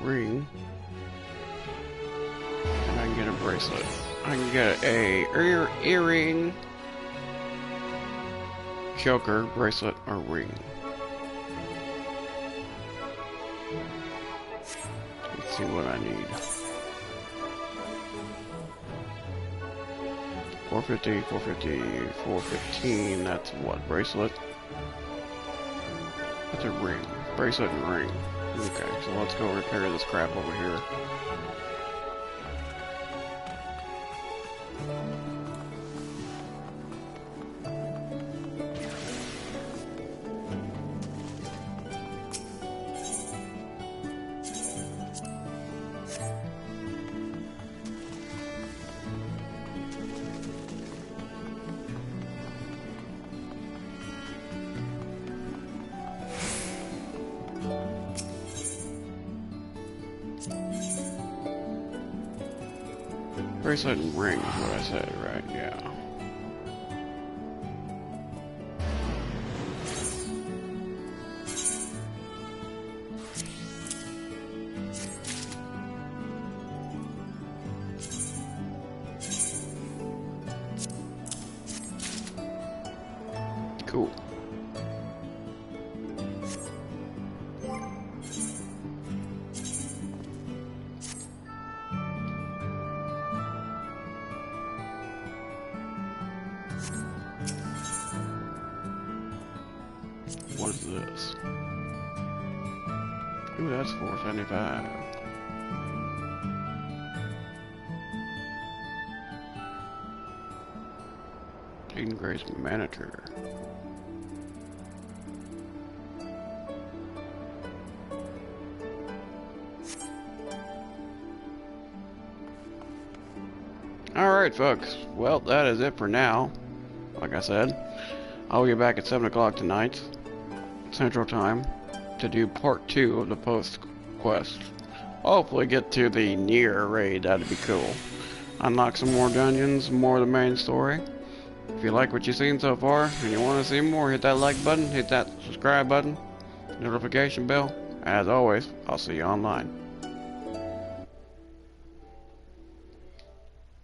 Ring. And I can get a bracelet. I can get a earring. Choker, bracelet, or ring. Let's see what I need. 450, 450, 415. That's what? Bracelet? That's a ring. Bracelet and ring. Okay, so let's go repair this crap over here. Bracelet and ring is what I said, right? Yeah. Cool. What is this? Ooh, that's 475. Eden Grace Manager. Alright, folks. Well, that is it for now. Like I said, I'll be back at 7 o'clock tonight, Central Time, to do part 2 of the post quest. Hopefully get to the near raid, that'd be cool. Unlock some more dungeons, more of the main story. If you like what you've seen so far, and you want to see more, hit that like button, hit that subscribe button, notification bell. As always, I'll see you online.